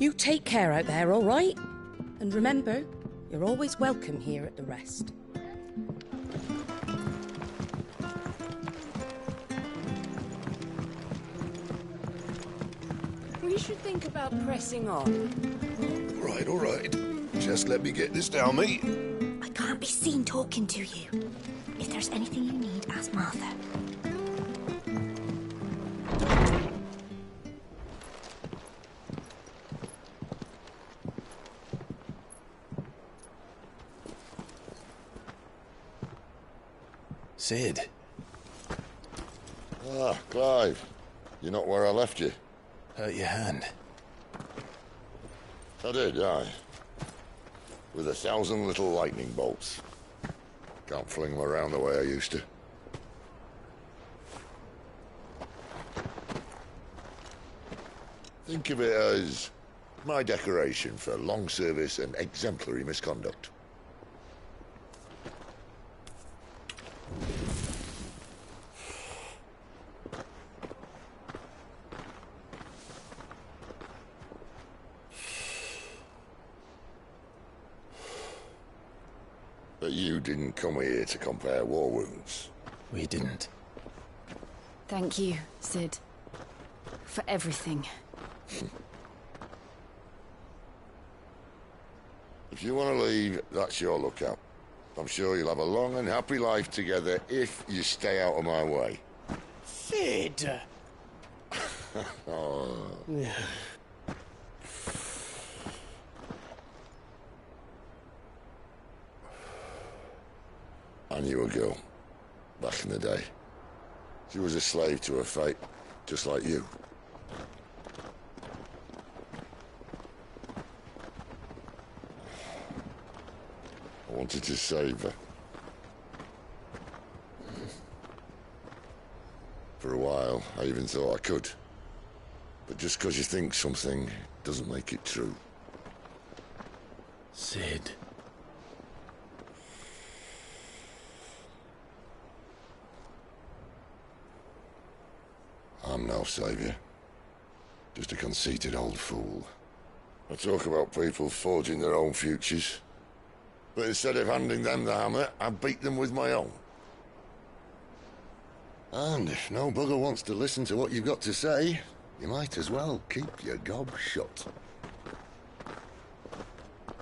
You take care out there, all right? And remember, you're always welcome here at the Rest. We should think about pressing on. All right. Just let me get this down, mate. I can't be seen talking to you. If there's anything you need, ask Martha. Sid. Ah, Clive. You're not where I left you. Hurt your hand. I did, aye. With 1,000 little lightning bolts. Can't fling them around the way I used to. Think of it as my decoration for long service and exemplary misconduct. But you didn't come here to compare war wounds. We didn't. Thank you, Sid. For everything. If you want to leave, that's your lookout. I'm sure you'll have a long and happy life together if you stay out of my way. Sid! Oh. I knew a girl, back in the day. She was a slave to her fate, just like you. I wanted to save her. For a while, I even thought I could. But just because you think something doesn't make it true. Sid. I'm no savior. Just a conceited old fool. I talk about people forging their own futures. But instead of handing them the hammer, I beat them with my own. And if no bugger wants to listen to what you've got to say, you might as well keep your gob shut.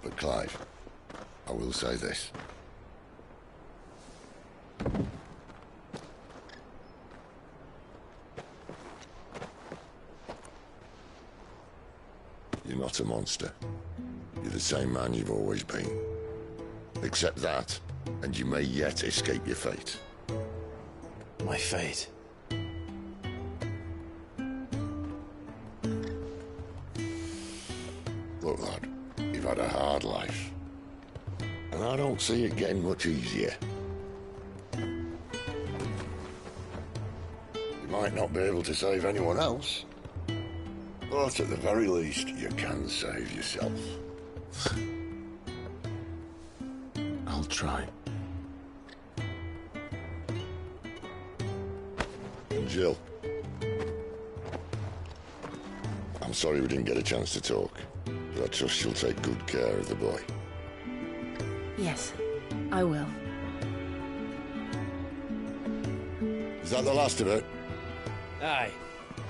But Clive, I will say this. You're not a monster. You're the same man you've always been. Accept that, and you may yet escape your fate. My fate. Look, lad, you've had a hard life. And I don't see it getting much easier. You might not be able to save anyone else, but at the very least, you can save yourself. I'll try. And Jill, I'm sorry we didn't get a chance to talk, but I trust you'll take good care of the boy. Yes, I will. Is that the last of it? Aye.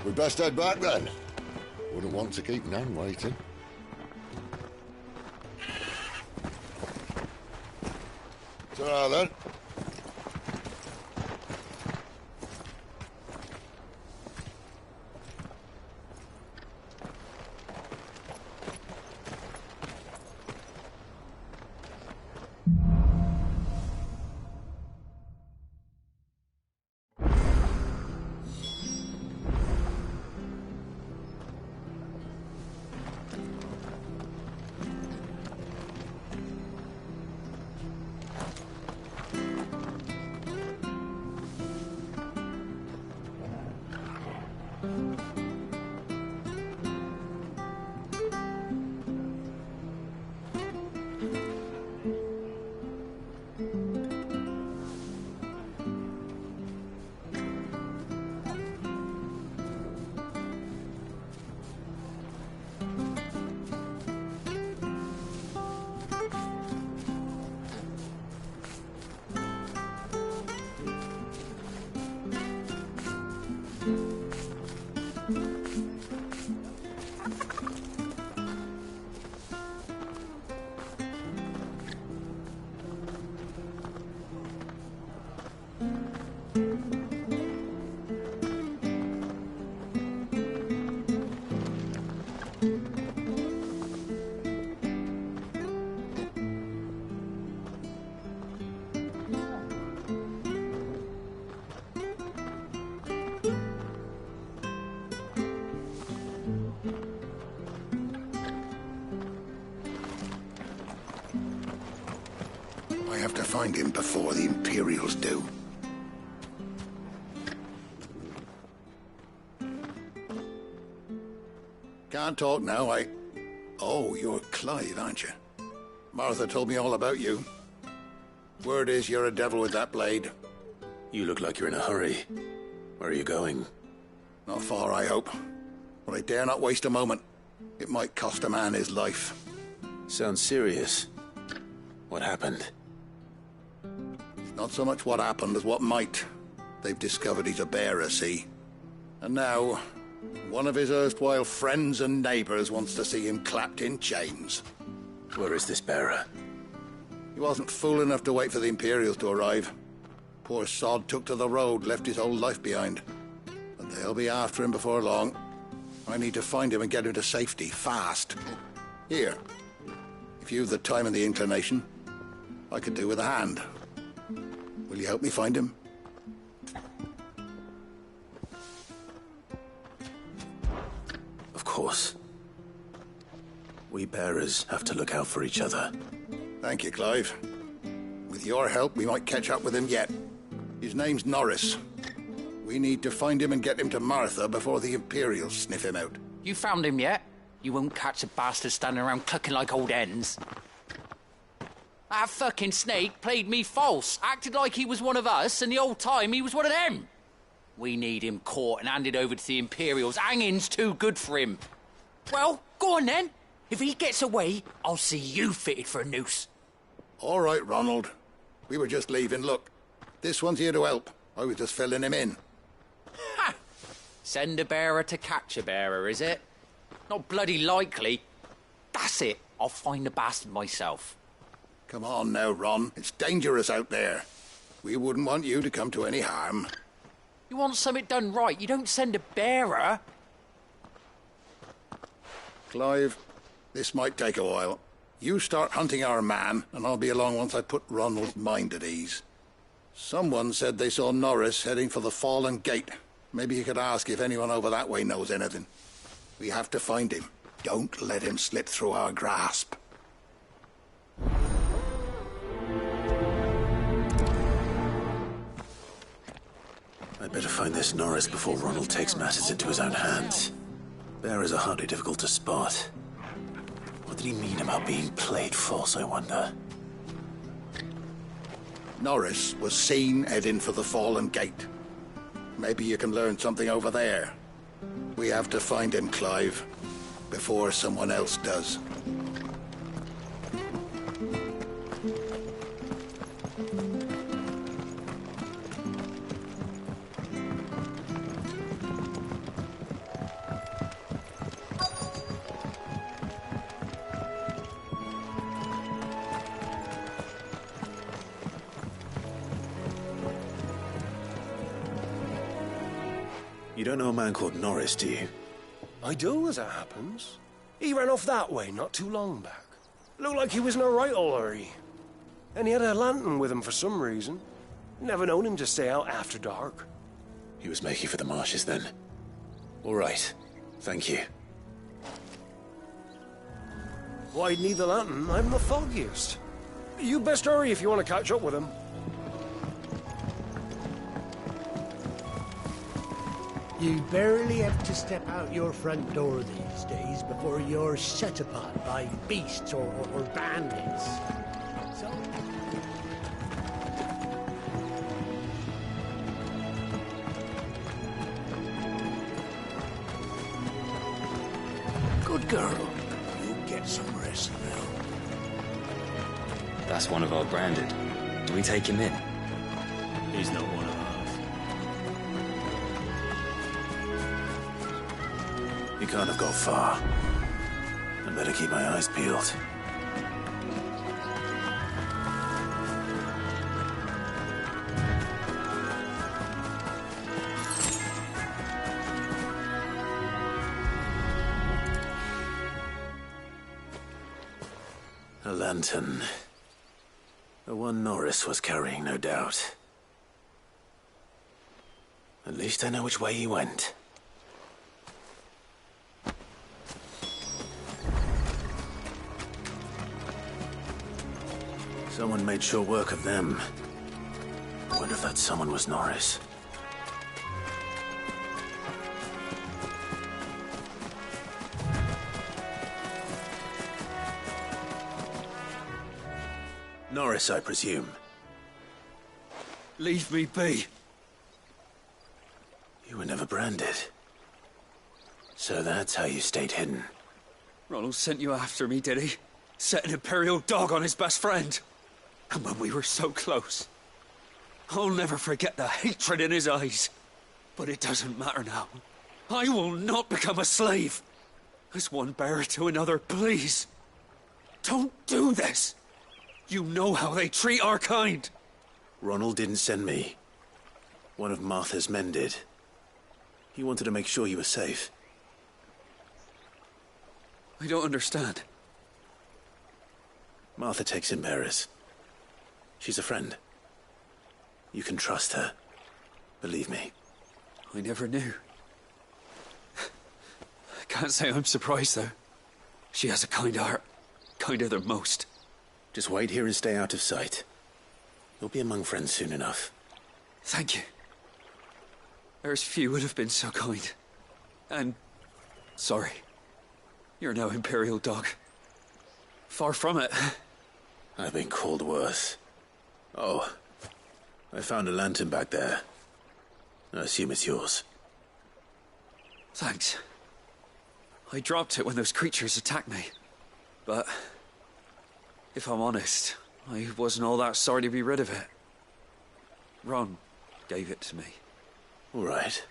We'd best head back then. Wouldn't want to keep Nan waiting. Ta-ra then. I have to find him before the Imperials do. Can't talk now, Oh, you're Clive, aren't you? Martha told me all about you. Word is you're a devil with that blade. You look like you're in a hurry. Where are you going? Not far, I hope. But I dare not waste a moment. It might cost a man his life. Sounds serious. What happened? Not so much what happened as what might. They've discovered he's a bearer, see? And now, one of his erstwhile friends and neighbors wants to see him clapped in chains. Where is this bearer? He wasn't fool enough to wait for the Imperials to arrive. Poor sod took to the road, left his whole life behind. But they'll be after him before long. I need to find him and get him to safety, fast. Here, if you've the time and the inclination, I could do with a hand. Will you help me find him? Of course. We bearers have to look out for each other. Thank you, Clive. With your help, we might catch up with him yet. His name's Norris. We need to find him and get him to Martha before the Imperials sniff him out. You found him yet? You won't catch a bastard standing around clucking like old hens. That fucking snake played me false, acted like he was one of us, and the whole time he was one of them. We need him caught and handed over to the Imperials. Hanging's too good for him. Well, go on then. If he gets away, I'll see you fitted for a noose. All right, Ronald. We were just leaving. Look, this one's here to help. I was just filling him in. Ha! Send a bearer to catch a bearer, is it? Not bloody likely. That's it. I'll find the bastard myself. Come on now, Ron. It's dangerous out there. We wouldn't want you to come to any harm. You want something done right, you don't send a bearer. Clive, this might take a while. You start hunting our man, and I'll be along once I put Ronald's mind at ease. Someone said they saw Norris heading for the Fallen Gate. Maybe you could ask if anyone over that way knows anything. We have to find him. Don't let him slip through our grasp. I'd better find this Norris before Ronald takes matters into his own hands. Bearers are hardly difficult to spot. What did he mean about being played false, I wonder? Norris was seen heading for the Fallen Gate. Maybe you can learn something over there. We have to find him, Clive, before someone else does. You don't know a man called Norris, do you? I do, as it happens. He ran off that way not too long back. Looked like he was in a right old hurry. And he had a lantern with him for some reason. Never known him to stay out after dark. He was making for the marshes then. All right. Thank you. Why'd need the lantern? I'm the foggiest. You best hurry if you want to catch up with him. You barely have to step out your front door these days before you're set upon by beasts or bandits. So... Good girl. You get some rest now. That's one of our branded. Do we take him in? He's not one of ours. He can't have got far. I better keep my eyes peeled. A lantern. The one Norris was carrying, no doubt. At least I know which way he went. Someone made sure work of them. I wonder if that someone was Norris. Norris, I presume. Leave me be. You were never branded. So that's how you stayed hidden. Ronald sent you after me, did he? Set an Imperial dog on his best friend. And when we were so close. I'll never forget the hatred in his eyes. But it doesn't matter now. I will not become a slave. As one bearer to another, please. Don't do this. You know how they treat our kind. Ronald didn't send me. One of Martha's men did. He wanted to make sure you were safe. I don't understand. Martha takes in bearers. She's a friend. You can trust her. Believe me. I never knew. I can't say I'm surprised, though. She has a kind heart. Kinder than most. Just wait here and stay out of sight. You'll be among friends soon enough. Thank you. There's few would have been so kind. And... sorry. You're no Imperial dog. Far from it. I've been called worse. Oh, I found a lantern back there. I assume it's yours. Thanks. I dropped it when those creatures attacked me. But... if I'm honest, I wasn't all that sorry to be rid of it. Ron gave it to me. All right.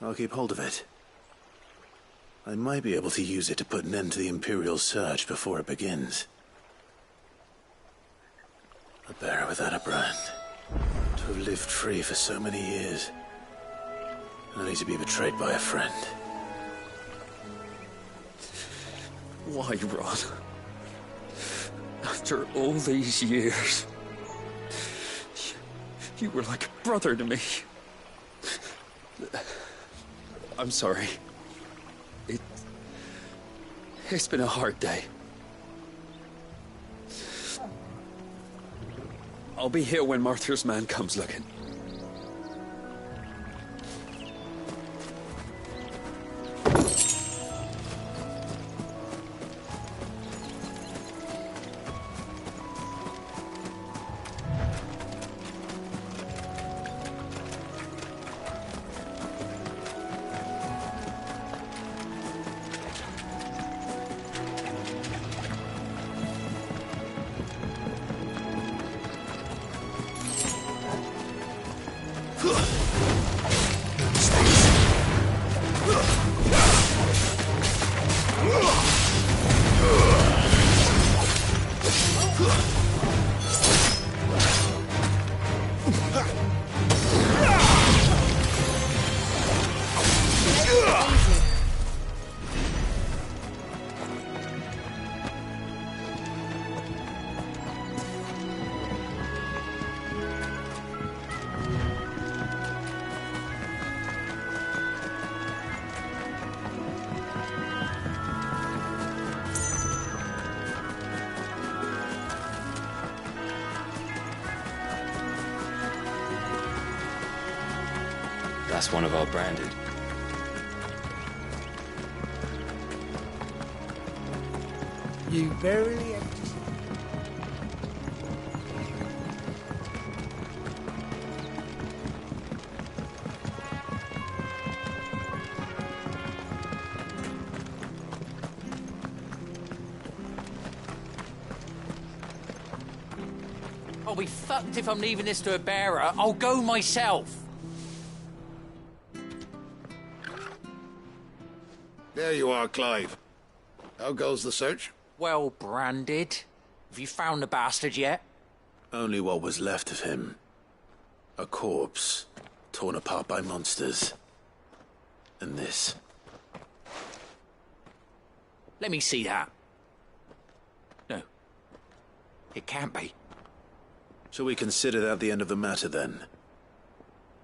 I'll keep hold of it. I might be able to use it to put an end to the Imperial surge before it begins. A bearer without a brand. To have lived free for so many years. Only to be betrayed by a friend. Why, Ron? After all these years, you were like a brother to me. I'm sorry. It's been a hard day. I'll be here when Martha's man comes looking. That's one of our branded. You barely have to... I'll be fucked if I'm leaving this to a bearer. I'll go myself. There you are, Clive. How goes the search? Well branded. Have you found the bastard yet? Only what was left of him. A corpse, torn apart by monsters. And this. Let me see that. No. It can't be. Shall we consider that the end of the matter, then?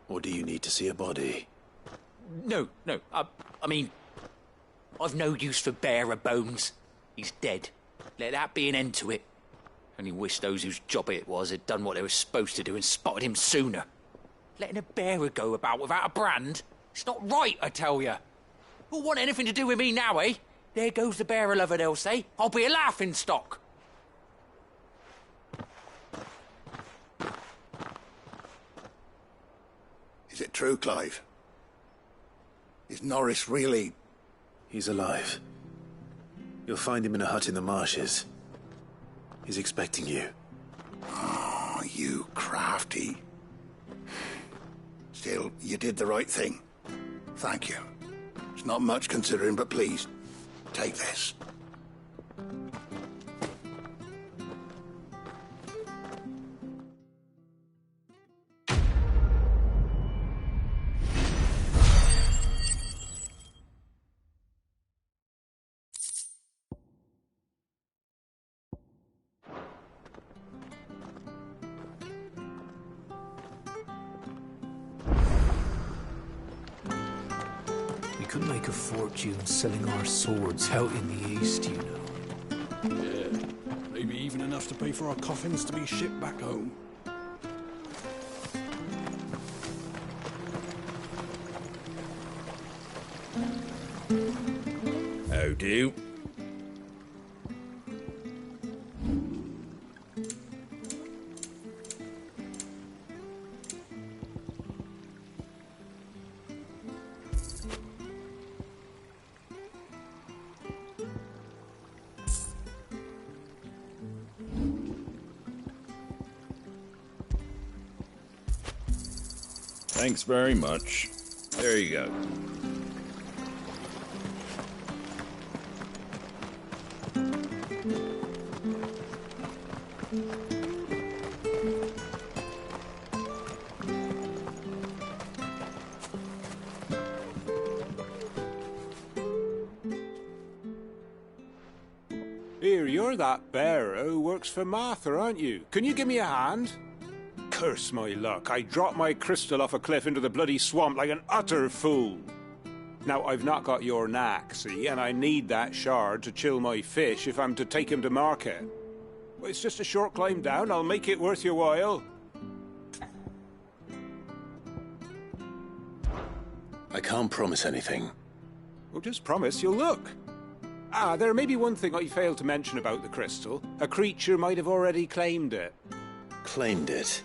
Or do you need to see a body? No. I mean... I've no use for bearer bones. He's dead. Let that be an end to it. Only wish those whose job it was had done what they were supposed to do and spotted him sooner. Letting a bearer go about without a brand? It's not right, I tell you. Who'll want anything to do with me now, eh? There goes the bearer lover, they'll say. I'll be a laughing stock. Is it true, Clive? Is Norris really... He's alive. You'll find him in a hut in the marshes. He's expecting you. Oh, you crafty. Still, you did the right thing. Thank you. It's not much considering, but please, take this. We could make a fortune selling our swords out in the east, you know. Yeah, maybe even enough to pay for our coffins to be shipped back home. How do? Thanks very much. There you go. Here, you're that bearer who works for Martha, aren't you? Can you give me a hand? Curse my luck, I dropped my crystal off a cliff into the bloody swamp like an utter fool. Now, I've not got your knack, see, and I need that shard to chill my fish if I'm to take him to market. Well, it's just a short climb down, I'll make it worth your while. I can't promise anything. Well, just promise you'll look. Ah, there may be one thing I failed to mention about the crystal. A creature might have already claimed it. Claimed it?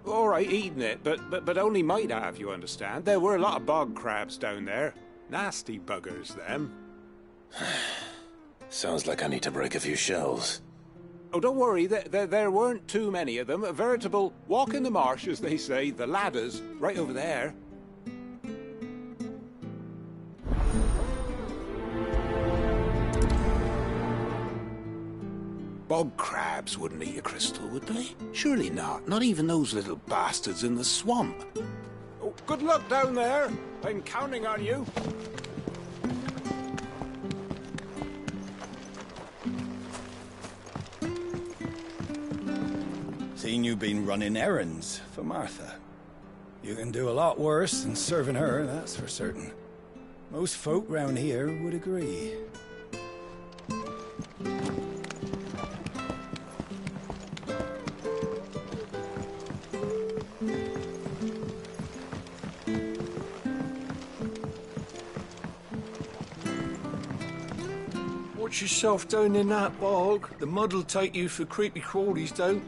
All right, eaten it, but only might have, you understand. There were a lot of bog crabs down there. Nasty buggers, them. Sounds like I need to break a few shells. Oh, don't worry, there weren't too many of them. A veritable walk in the marsh, as they say, the ladders, right over there. Bog crabs wouldn't eat a crystal, would they? Surely not. Not even those little bastards in the swamp. Oh, good luck down there. I'm counting on you. Seen you been running errands for Martha. You can do a lot worse than serving her, that's for certain. Most folk round here would agree. Watch yourself down in that bog. The mud'll take you for creepy crawlies, don't.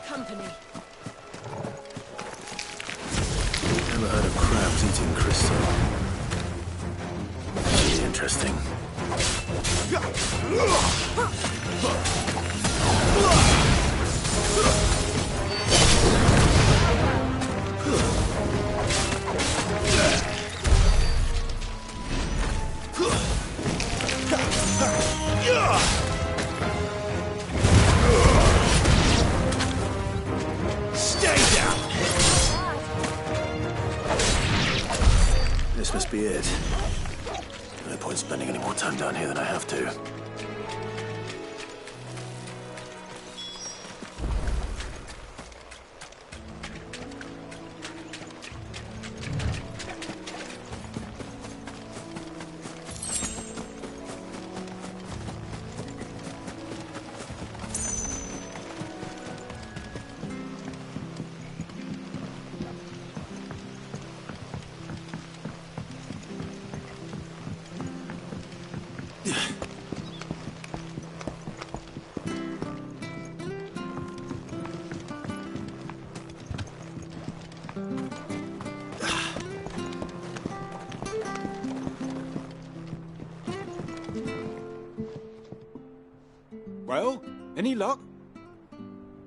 Company. Never heard of crabs eating crystal. Really interesting. Stay down! This must be it. No point spending any more time down here than I have to. Well, any luck?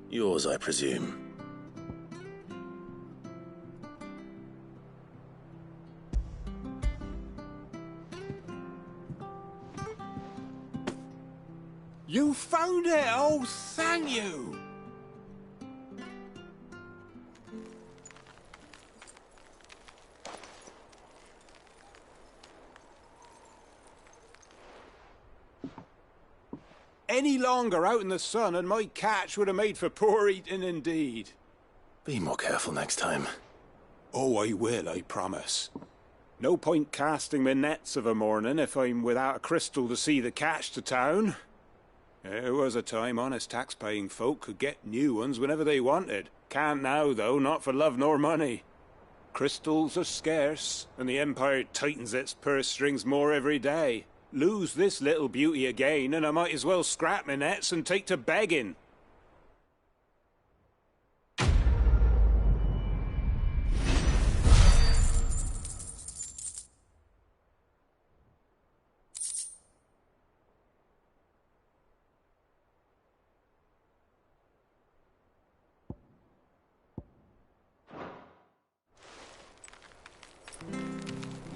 Yours, I presume. You found it! Oh, thank you! Any longer out in the sun and my catch would have made for poor eating indeed. Be more careful next time. Oh, I will, I promise. No point casting my nets of a morning if I'm without a crystal to see the catch to town. There was a time honest tax-paying folk could get new ones whenever they wanted. Can't now, though, not for love nor money. Crystals are scarce, and the Empire tightens its purse strings more every day. Lose this little beauty again, and I might as well scrap my nets and take to begging.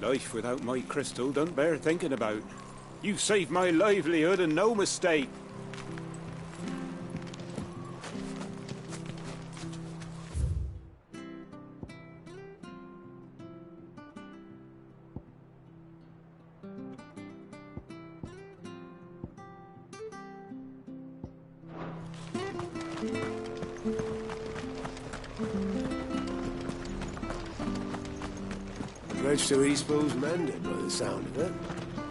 Life without my crystal don't bear thinking about. You saved my livelihood and no mistake. Bridge to Eastbo's mended by the sound of it.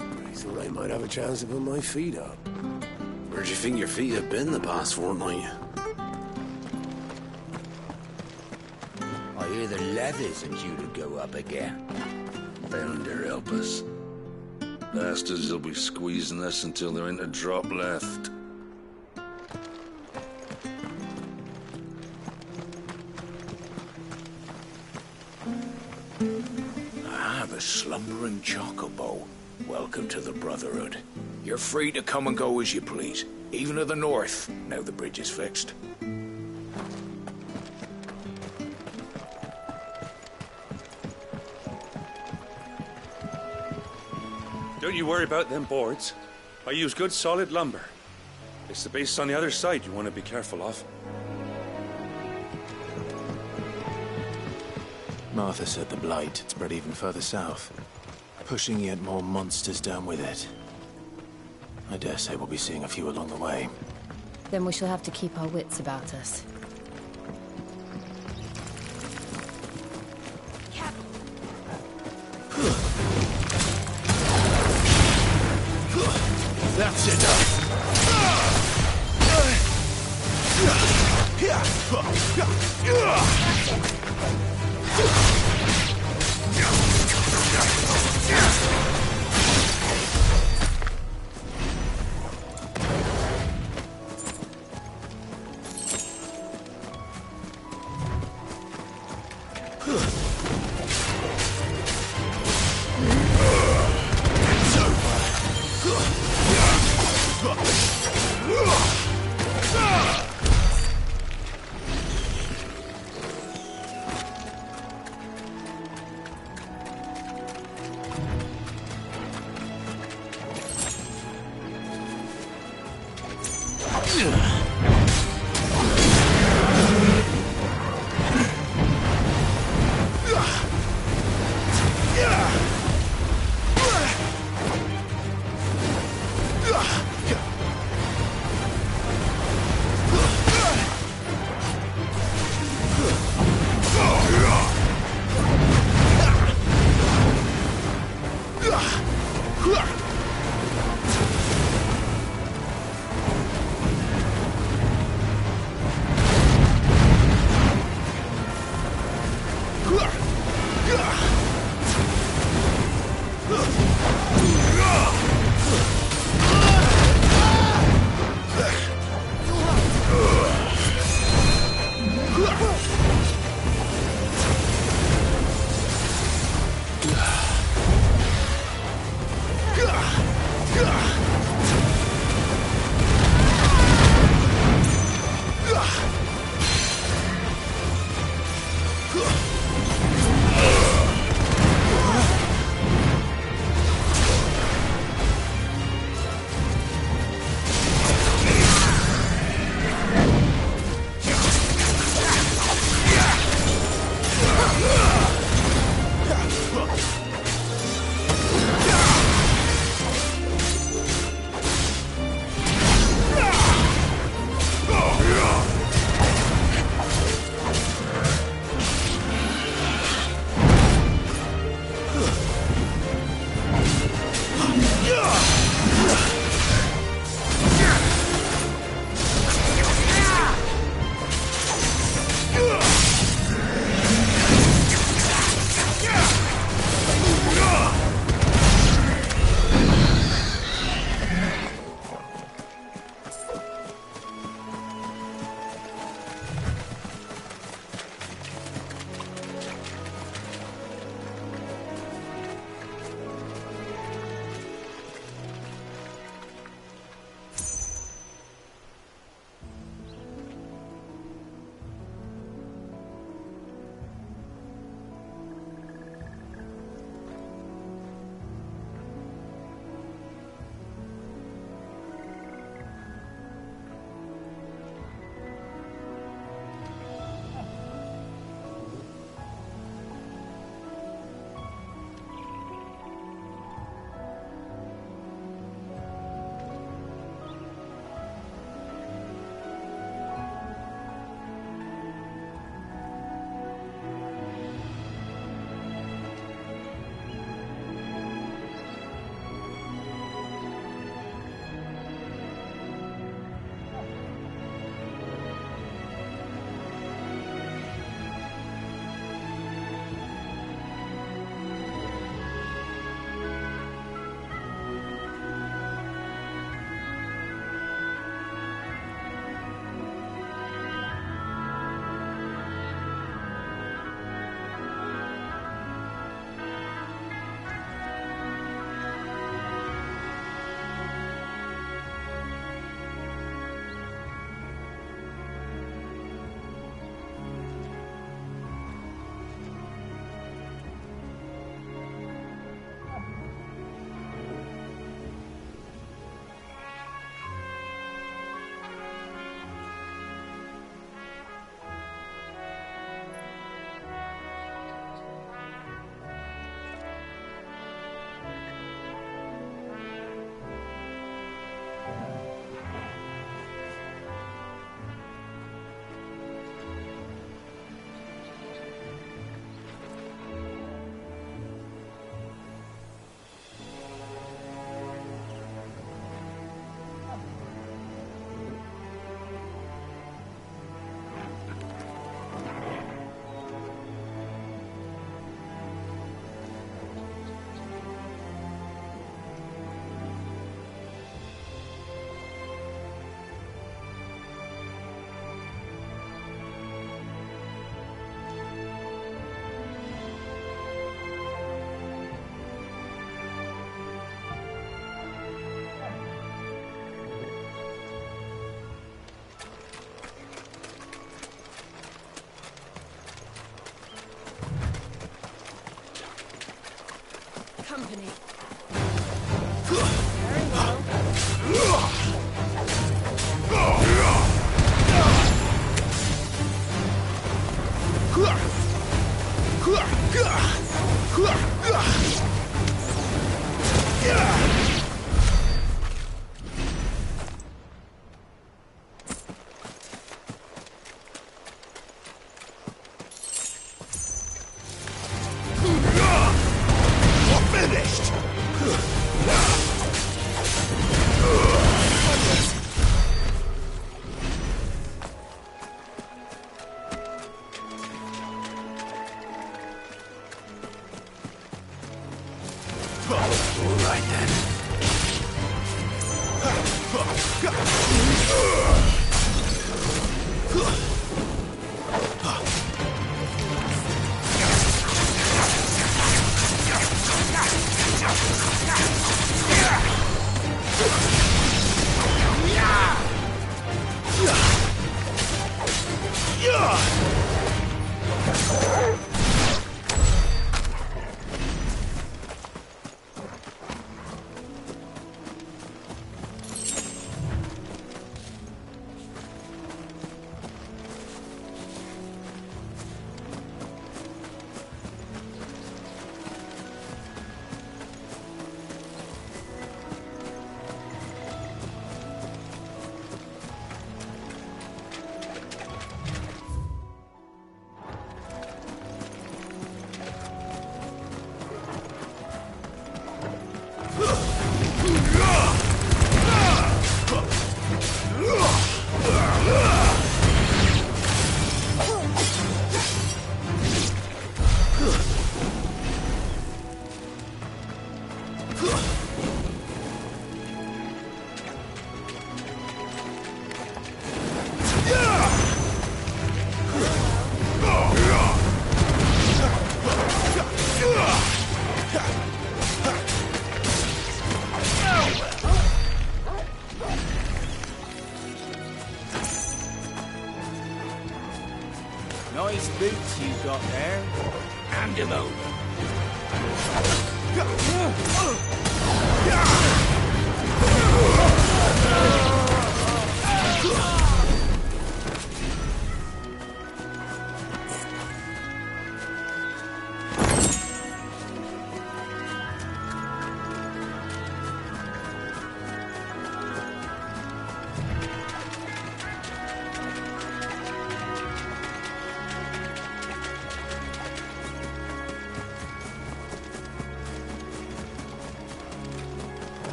I thought I might have a chance to put my feet up. Where do you think your feet have been the past fortnight? I hear the levies are due to go up again. Founder help us. Bastards will be squeezing us until there ain't a drop left. A slumbering chocobo. Welcome to the Brotherhood. You're free to come and go as you please, even to the north, now the bridge is fixed. Don't you worry about them boards. I use good solid lumber. It's the base on the other side you want to be careful of. Martha said the blight had spread even further south, pushing yet more monsters down with it. I dare say we'll be seeing a few along the way. Then we shall have to keep our wits about us. That's enough! boots you got there. Hand him over.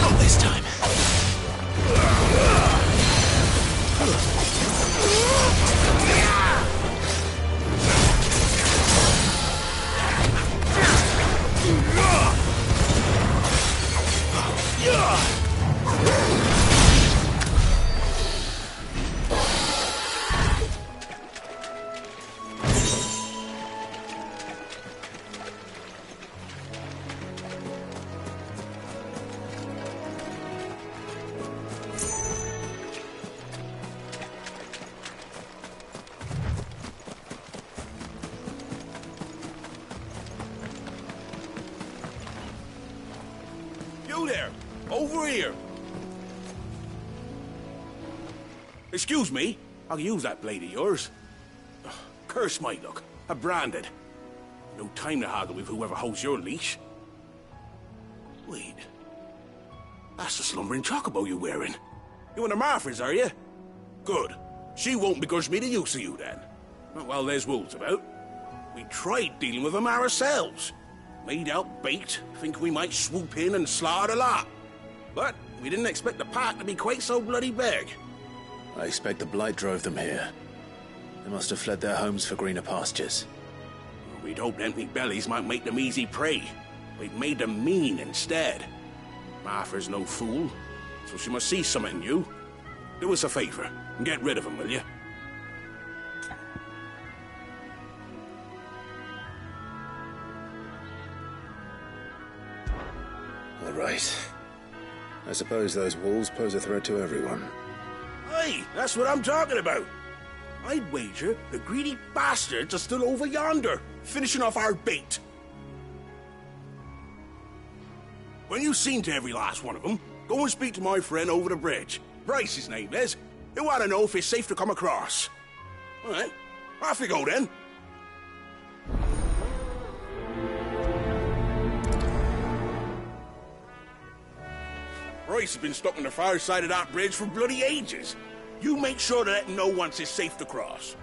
Not this time. You there! Over here! Excuse me, I'll use that blade of yours. Ugh, curse my luck. I'm branded. No time to haggle with whoever holds your leash. Wait. That's the slumbering chocobo you're wearing. You and the Marthas, are you? Good. She won't begrudge me the use of you, then. Not while there's wolves about. We tried dealing with them ourselves. Made out bait, think we might swoop in and slaughter the lot. But we didn't expect the pack to be quite so bloody big. I expect the blight drove them here. They must have fled their homes for greener pastures. We'd hoped empty bellies might make them easy prey. We'd made them mean instead. Martha's no fool, so she must see something in you. Do us a favor and get rid of them, will you? All right. I suppose those wolves pose a threat to everyone. Hey, that's what I'm talking about. I'd wager the greedy bastards are still over yonder, finishing off our bait. When you've seen to every last one of them, go and speak to my friend over the bridge. Bryce, his name is. He'll want to know if it's safe to come across. All right, off you go then. Bryce has been stuck on the far side of that bridge for bloody ages. You make sure to let him know once it's safe to cross.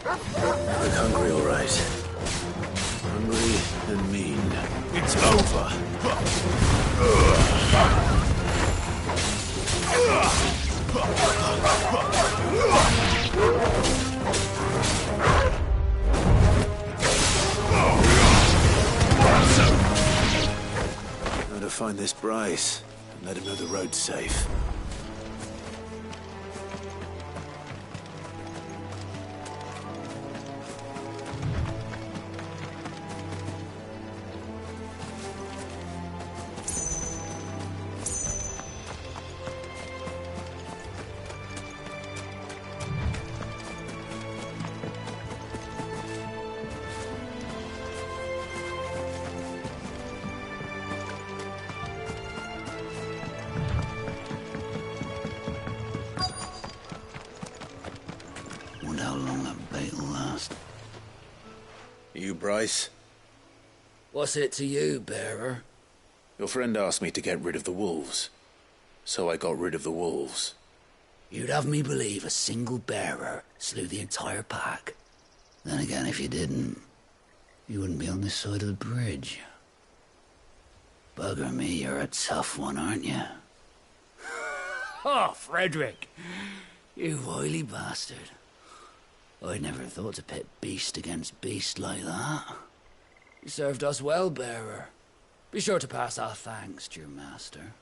Look hungry, all right. Hungry and mean. It's over. Now to find this Bryce and let him know the road's safe. Wonder how long that bait'll last. You, Bryce? What's it to you, bearer? Your friend asked me to get rid of the wolves. So I got rid of the wolves. You'd have me believe a single bearer slew the entire pack. Then again, if you didn't, you wouldn't be on this side of the bridge. Bugger me, you're a tough one, aren't you? Oh, Frederick! You wily bastard. I'd never thought to pit beast against beast like that. You served us well, bearer. Be sure to pass our thanks to your master.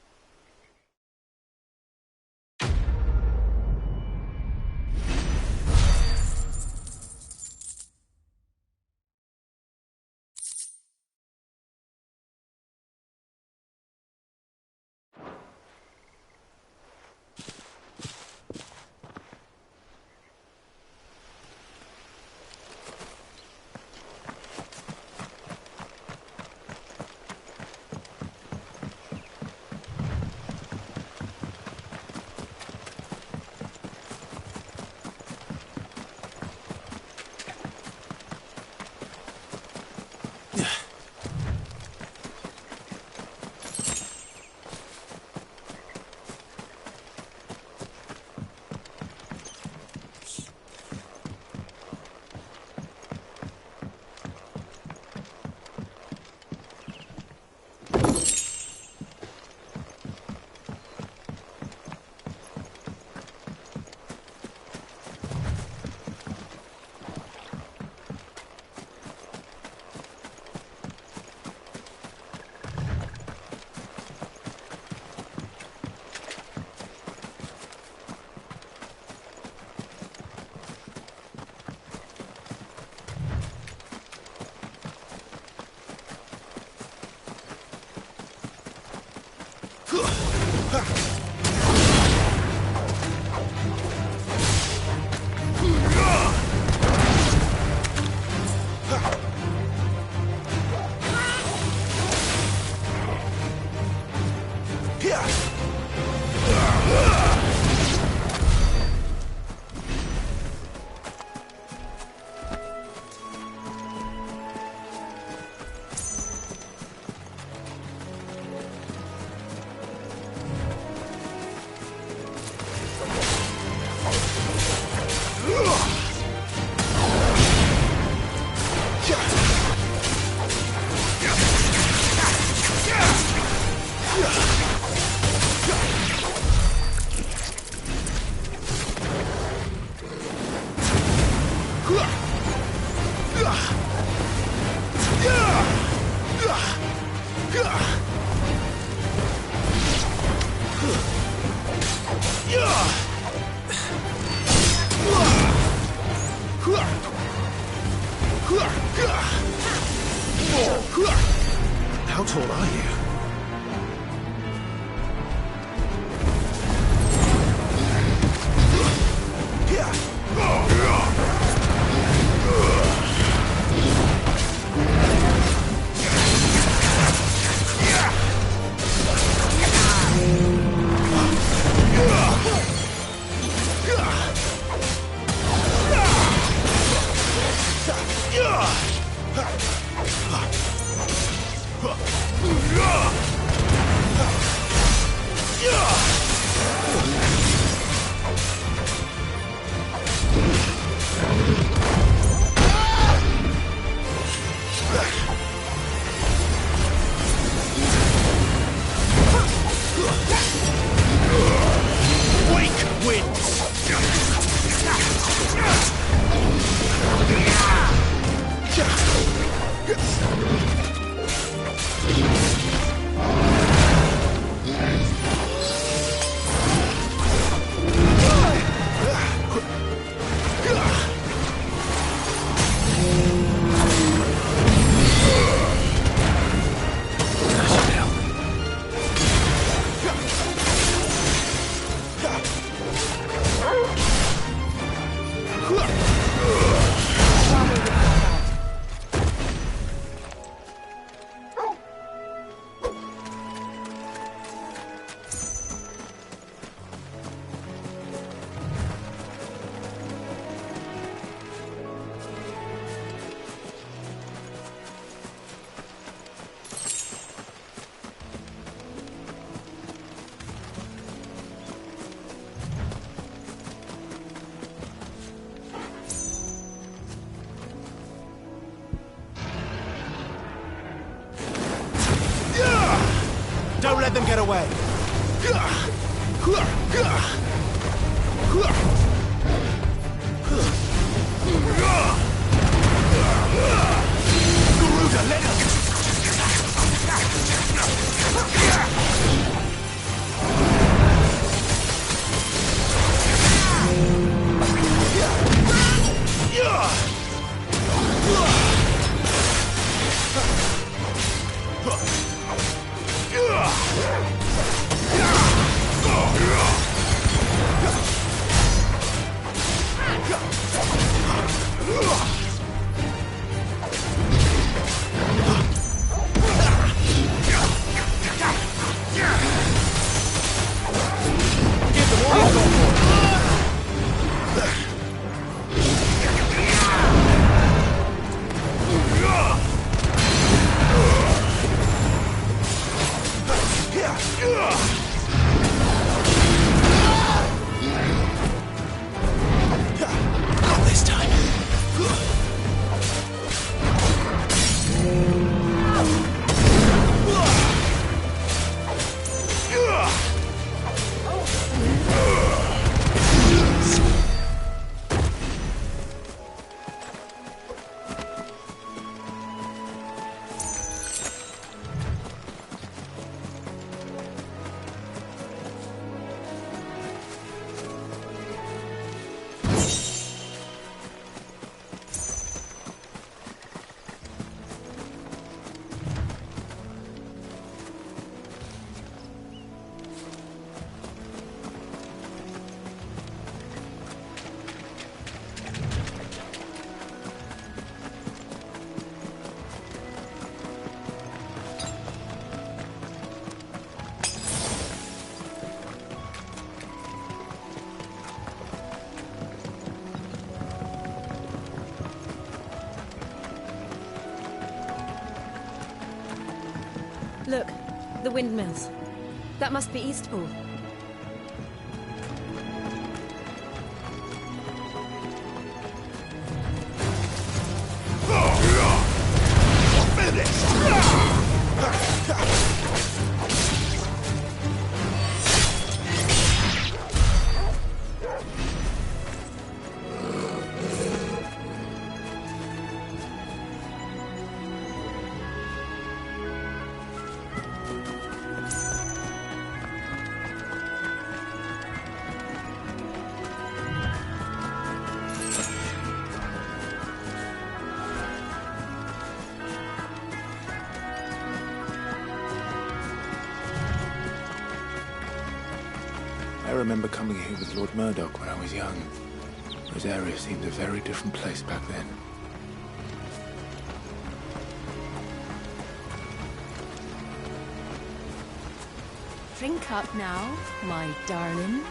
How tall are you? Don't let them get away. Garuda, let him... Look, the windmills. That must be Eastpool. I remember coming here with Lord Murdoch when I was young. This area seemed a very different place back then. Drink up now, my darlings.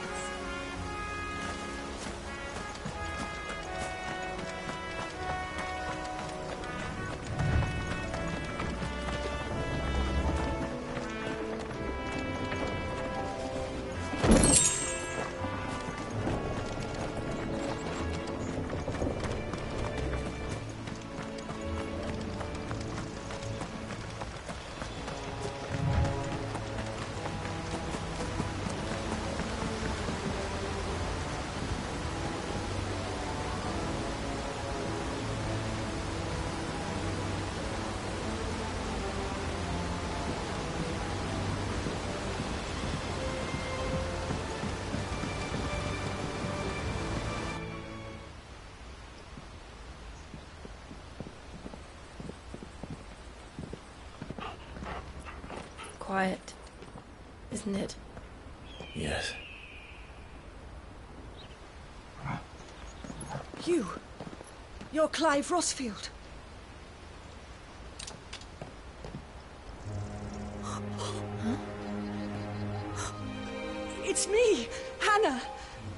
Quiet, isn't it? Yes. You're Clive Rossfield. It's me, Hannah,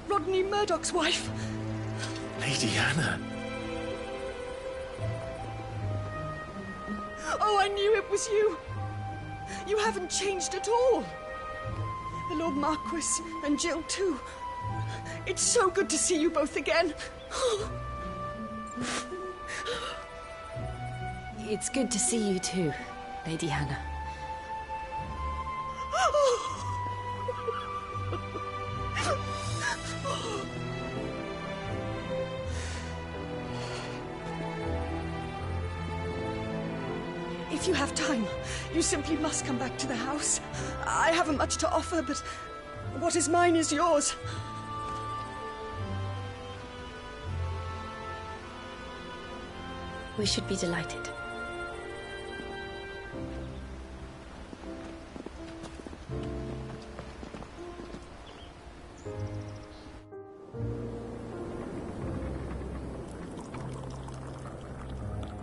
Rodney Murdoch's wife. Lady Hannah. Oh, I knew it was you. You haven't changed at all. The Lord Marquis and Jill too. It's so good to see you both again. It's good to see you too, Lady Hannah. If you have time, you simply must come back to the house. I haven't much to offer, but what is mine is yours. We should be delighted.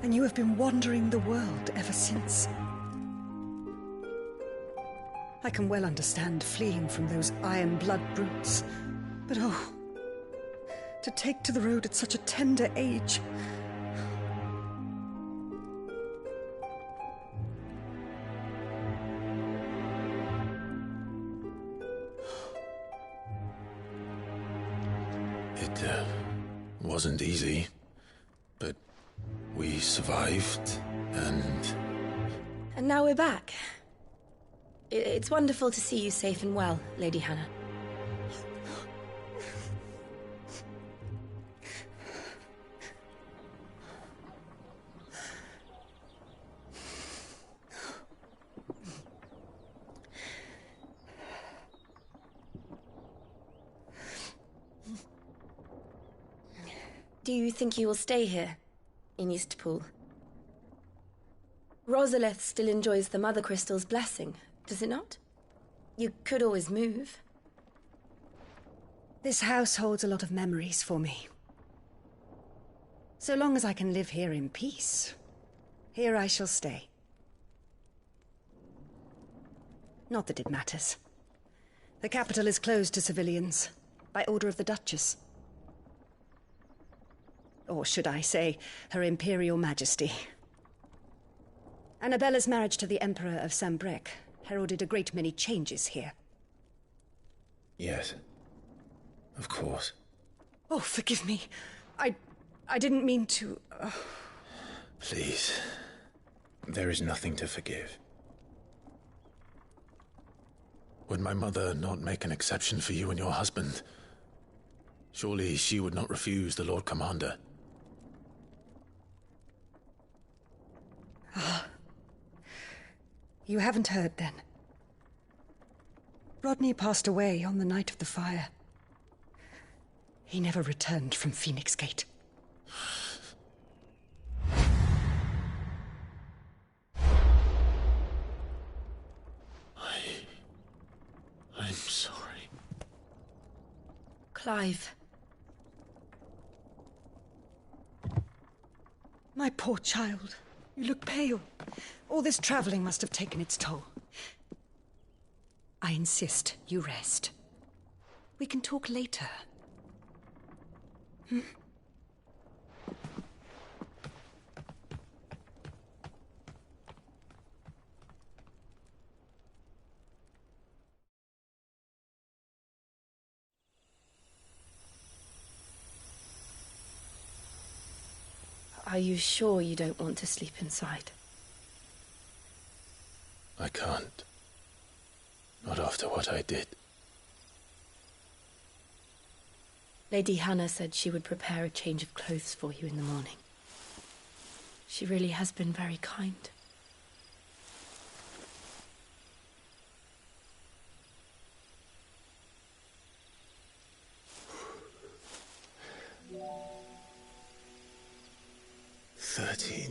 And you have been wandering the world ever since. I can well understand fleeing from those iron blood brutes, but oh, to take to the road at such a tender age. It wasn't easy, but we survived, and... And now we're back. It's wonderful to see you safe and well, Lady Hannah. Do you think you will stay here, in Eastpool? Rosalith still enjoys the Mother Crystal's blessing, does it not? You could always move. This house holds a lot of memories for me. So long as I can live here in peace, here I shall stay. Not that it matters. The capital is closed to civilians, by order of the Duchess. Or should I say, Her Imperial Majesty. Annabella's marriage to the Emperor of Sambrec heralded a great many changes here. Yes. Of course. Oh, forgive me. I didn't mean to... Please. There is nothing to forgive. Would my mother not make an exception for you and your husband? Surely she would not refuse the Lord Commander. You haven't heard, then. Rodney passed away on the night of the fire. He never returned from Phoenix Gate. I'm sorry. Clive. My poor child. You look pale. All this traveling must have taken its toll. I insist you rest. We can talk later. Hmm? Are you sure you don't want to sleep inside? I can't. Not after what I did. Lady Hannah said she would prepare a change of clothes for you in the morning. She really has been very kind.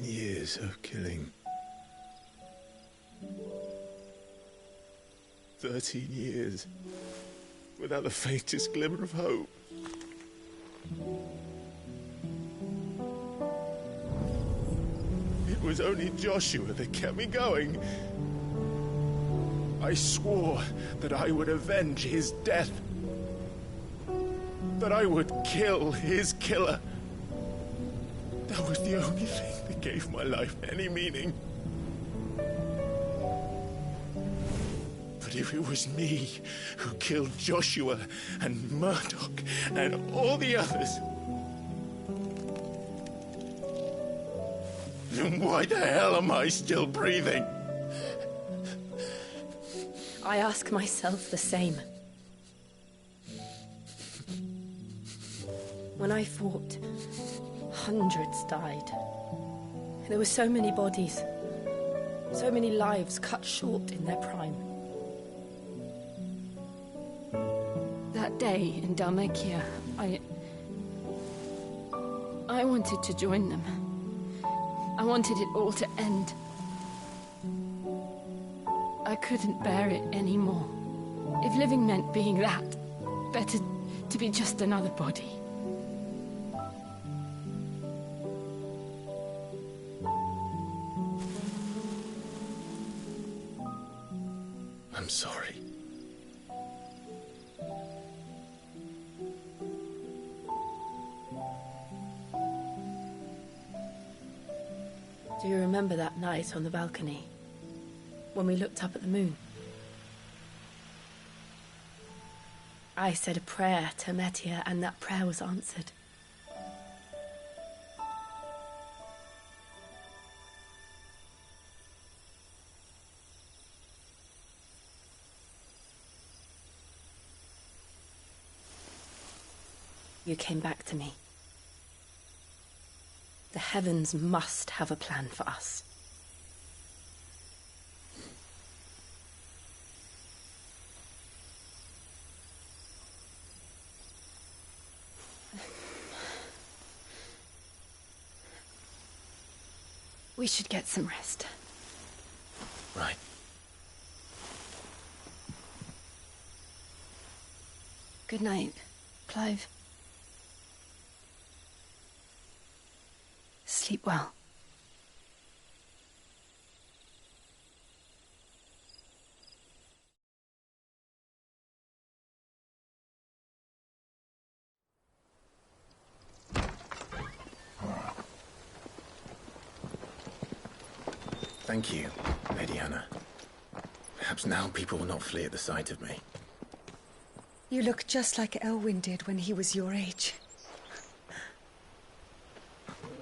Years of killing. 13 years without the faintest glimmer of hope. It was only Joshua that kept me going. I swore that I would avenge his death. That I would kill his killer. That was the only thing that gave my life any meaning. But if it was me who killed Joshua and Murdoch and all the others, then why the hell am I still breathing? I ask myself the same. When I fought, hundreds died. There were so many bodies, so many lives cut short in their prime. That day in Dalmekia, I wanted to join them. I wanted it all to end. I couldn't bear it anymore. If living meant being that, better to be just another body. I'm sorry. Do you remember that night on the balcony, when we looked up at the moon? I said a prayer to Metia, and that prayer was answered. You came back to me. The heavens must have a plan for us. We should get some rest. Right. Good night, Clive. Sleep well. Thank you, Lady Hannah. Perhaps now people will not flee at the sight of me. You look just like Elwyn did when he was your age.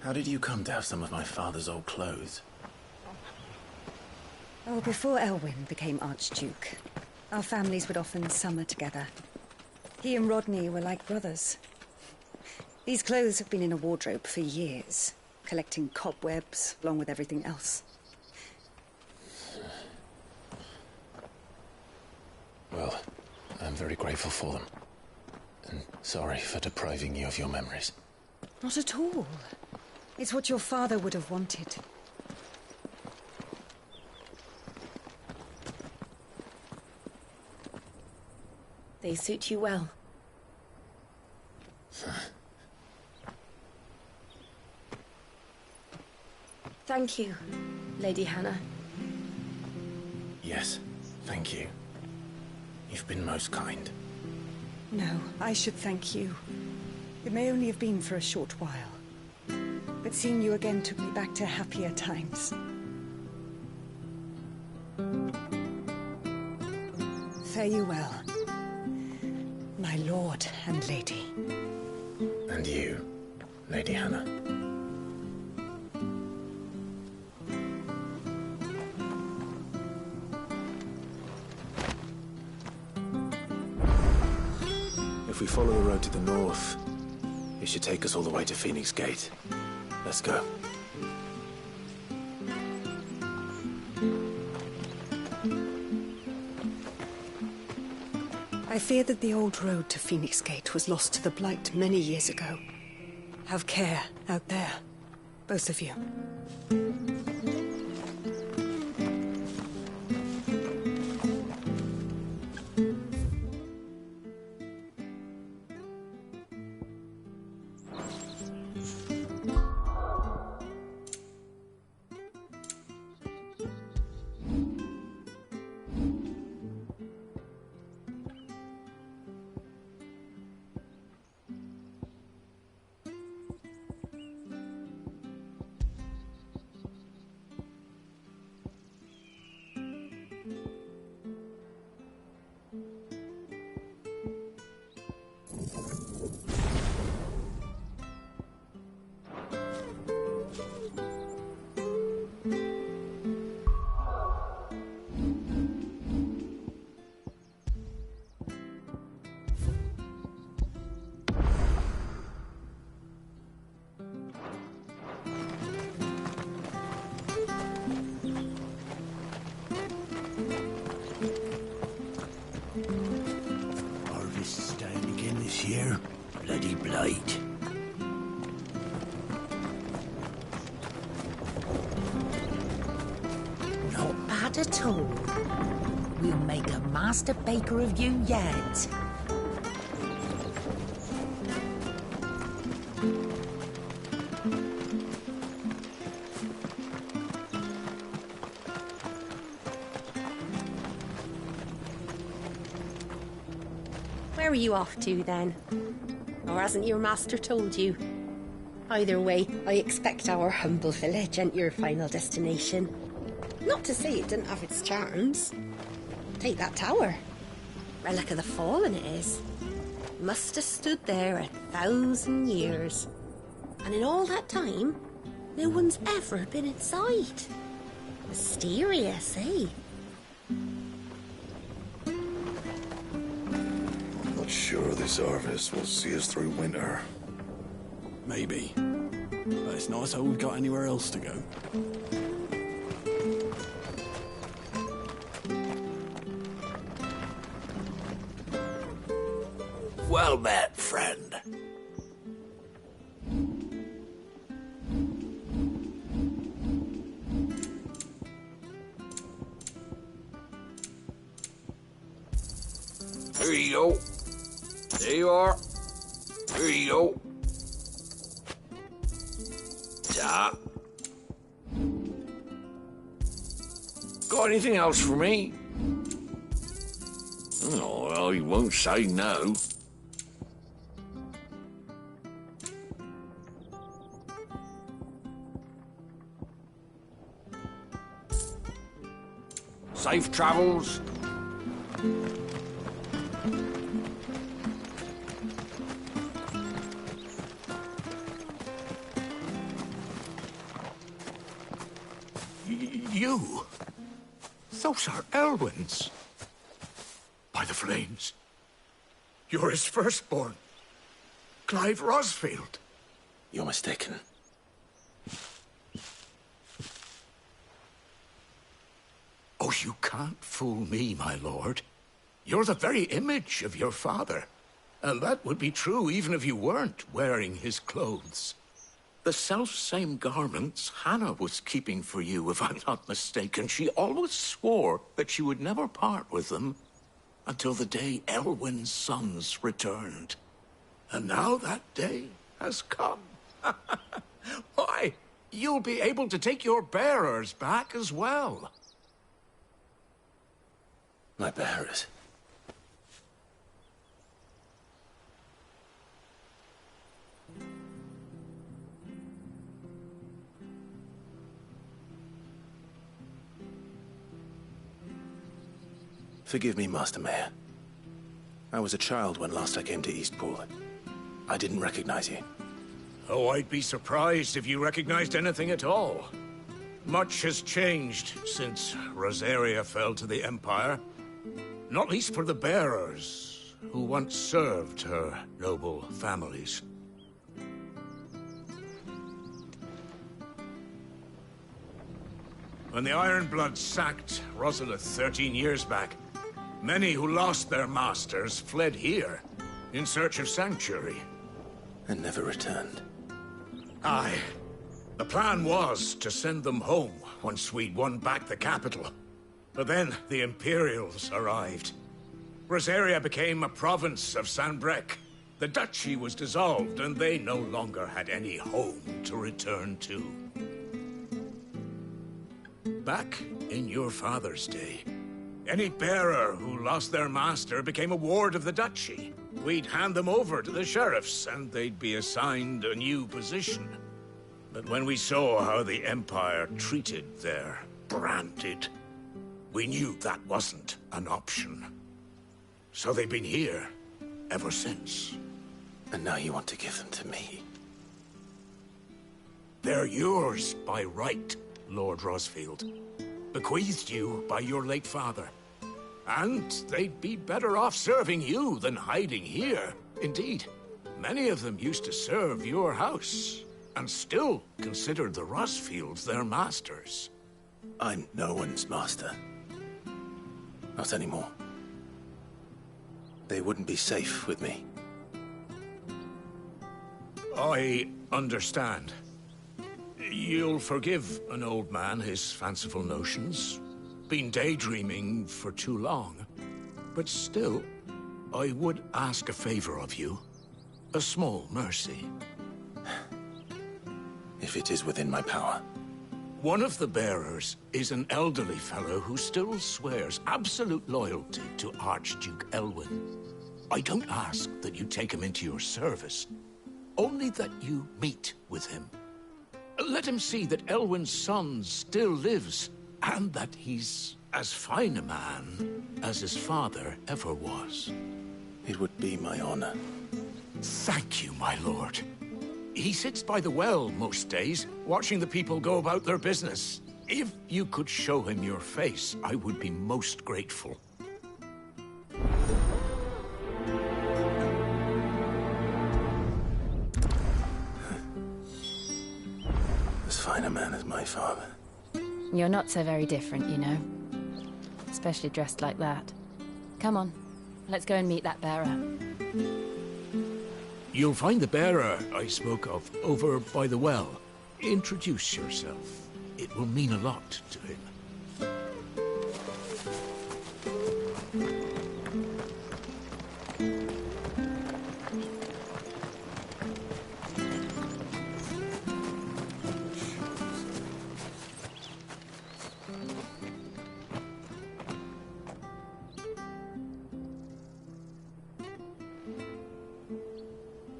How did you come to have some of my father's old clothes? Oh, before Elwyn became Archduke, our families would often summer together. He and Rodney were like brothers. These clothes have been in a wardrobe for years, collecting cobwebs along with everything else. Well, I'm very grateful for them. And sorry for depriving you of your memories. Not at all. It's what your father would have wanted. They suit you well. Thank you, Lady Hannah. Yes, thank you. You've been most kind. No, I should thank you. It may only have been for a short while, but seeing you again took me back to happier times. Fare you well, my lord and lady. And you, Lady Hannah. If we follow the road to the north, it should take us all the way to Phoenix Gate. Let's go. I fear that the old road to Phoenix Gate was lost to the Blight many years ago. Have care out there, both of you. light. Not bad at all. We'll make a master baker of you yet. Where are you off to, then? Or hasn't your master told you? Either way, I expect our humble village ain't your final destination. Not to say it didn't have its charms. Take that tower. Relic of the Fallen it is. Must have stood there 1,000 years. And in all that time, no one's ever been inside. Mysterious, eh? Not sure this harvest will see us through winter. Maybe. But it's not as though we've got anywhere else to go. Well met, friend. Here you go. There you are. Here you go. Ta. Got anything else for me? Oh, well, you won't say no. Safe travels. You? Those are Elwyn's. By the flames. You're his firstborn. Clive Rosfield. You're mistaken. Oh, you can't fool me, my lord. You're the very image of your father. And that would be true even if you weren't wearing his clothes. The self-same garments Hannah was keeping for you, if I'm not mistaken. She always swore that she would never part with them until the day Elwyn's sons returned. And now that day has come. Why, you'll be able to take your bearers back as well. My bearers? Forgive me, Master Mayor. I was a child when last I came to Eastpool. I didn't recognize you. Oh, I'd be surprised if you recognized anything at all. Much has changed since Rosaria fell to the Empire. Not least for the bearers, who once served her noble families. When the Ironbloods sacked Rosalith 13 years back, many who lost their masters fled here in search of sanctuary. And never returned. Aye. The plan was to send them home once we'd won back the capital. But then the Imperials arrived. Rosaria became a province of Sanbreque. The duchy was dissolved, and they no longer had any home to return to. Back in your father's day, any bearer who lost their master became a ward of the duchy. We'd hand them over to the sheriffs, and they'd be assigned a new position. But when we saw how the Empire treated their branded, we knew that wasn't an option. So they've been here ever since. And now you want to give them to me? They're yours by right, Lord Rosfield. Bequeathed you by your late father. And they'd be better off serving you than hiding here. Indeed, many of them used to serve your house, and still considered the Rosfields their masters. I'm no one's master. Not anymore. They wouldn't be safe with me. I understand. You'll forgive an old man his fanciful notions. Been daydreaming for too long. But still, I would ask a favor of you. A small mercy. If it is within my power. One of the bearers is an elderly fellow who still swears absolute loyalty to Archduke Elwyn. I don't ask that you take him into your service, only that you meet with him. Let him see that Elwyn's son still lives, and that he's as fine a man as his father ever was. It would be my honor. Thank you, my lord. He sits by the well most days, watching the people go about their business. If you could show him your face, I would be most grateful. As fine a man as my father. You're not so very different, you know. Especially dressed like that. Come on, let's go and meet that bearer. You'll find the bearer I spoke of over by the well. Introduce yourself. It will mean a lot to him.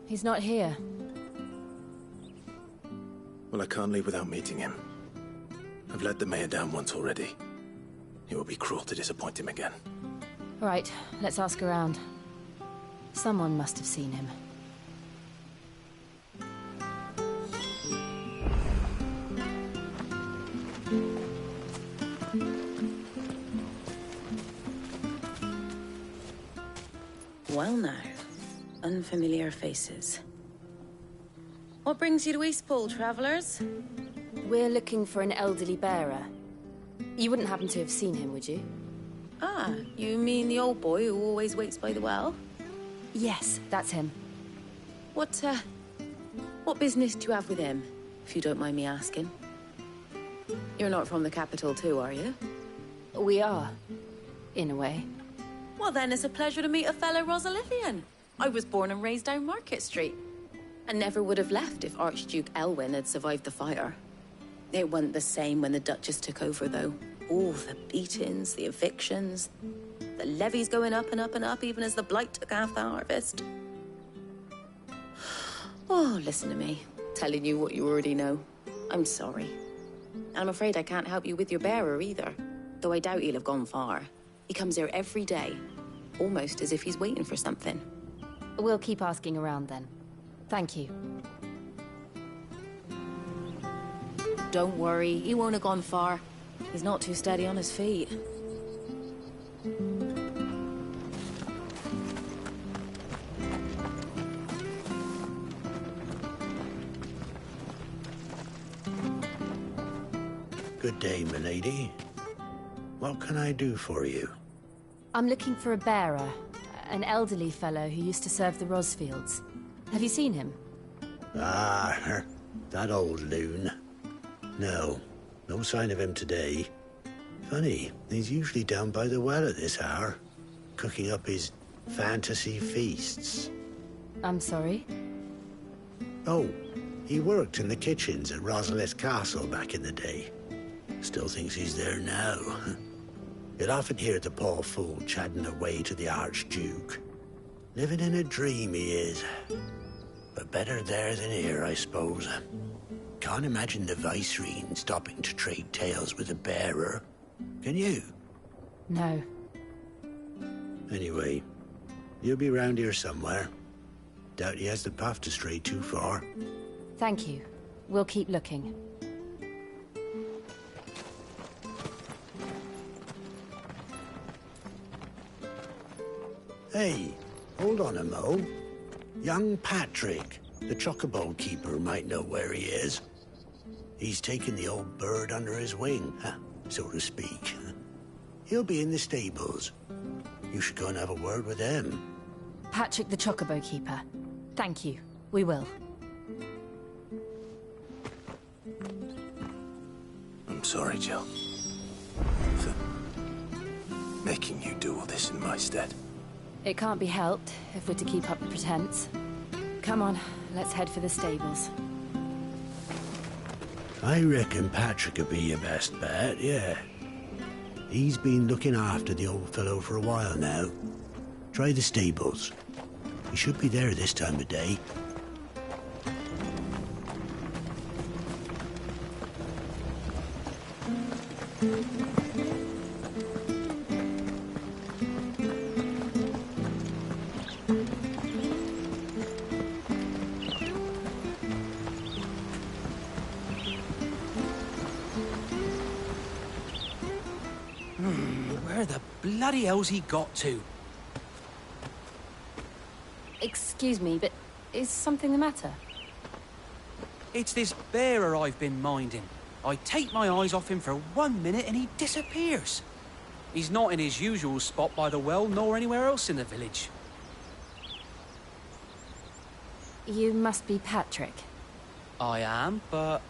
He's not here. Well, I can't leave without meeting him. I've let the mayor down once already. It would be cruel to disappoint him again. All right, let's ask around. Someone must have seen him. Well now, unfamiliar faces. What brings you to Eastpool, travellers? We're looking for an elderly bearer. You wouldn't happen to have seen him, would you? Ah, you mean the old boy who always waits by the well? Yes, that's him. What business do you have with him, if you don't mind me asking? You're not from the capital too, are you? We are, in a way. Well then, it's a pleasure to meet a fellow Rosalithian. I was born and raised down Market Street, and never would have left if Archduke Elwyn had survived the fire. It wasn't the same when the Duchess took over, though. All the beatings, the evictions, the levies going up and up and up, even as the blight took half the harvest. Oh, listen to me, telling you what you already know. I'm sorry. And I'm afraid I can't help you with your bearer either, though I doubt he'll have gone far. He comes here every day, almost as if he's waiting for something. We'll keep asking around then. Thank you. Don't worry, he won't have gone far. He's not too steady on his feet. Good day, milady. What can I do for you? I'm looking for a bearer, an elderly fellow who used to serve the Rosfields. Have you seen him? Ah, that old loon. No sign of him today. Funny, he's usually down by the well at this hour, cooking up his fantasy feasts. I'm sorry? Oh, he worked in the kitchens at Rosalith Castle back in the day. Still thinks he's there now. You'd often hear the poor fool chatting away to the Archduke. Living in a dream he is. But better there than here, I suppose. Can't imagine the Viceroy stopping to trade tales with a bearer. Can you? No. Anyway, you'll be round here somewhere. Doubt he has the path to stray too far. Thank you. We'll keep looking. Hey, hold on a mo. Young Patrick, the chocobo keeper, might know where he is. He's taken the old bird under his wing, so to speak. He'll be in the stables. You should go and have a word with him. Patrick the Chocobo Keeper. Thank you. We will. I'm sorry, Jill. For making you do all this in my stead. It can't be helped if we're to keep up the pretense. Come on, let's head for the stables. I reckon Patrick would be your best bet, yeah. He's been looking after the old fellow for a while now. Try the stables. He should be there this time of day. Where the bloody hell's he got to? Excuse me, but is something the matter? It's this bearer I've been minding. I take my eyes off him for 1 minute and he disappears. He's not in his usual spot by the well, nor anywhere else in the village. You must be Patrick. I am, but...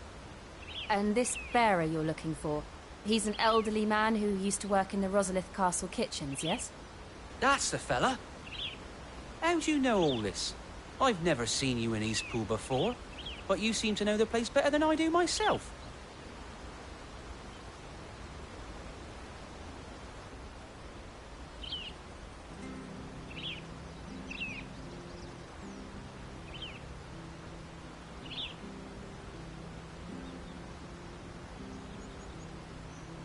And this bearer you're looking for, he's an elderly man who used to work in the Rosalith Castle kitchens, yes? That's the fella. How do you know all this? I've never seen you in Eastpool before, but you seem to know the place better than I do myself.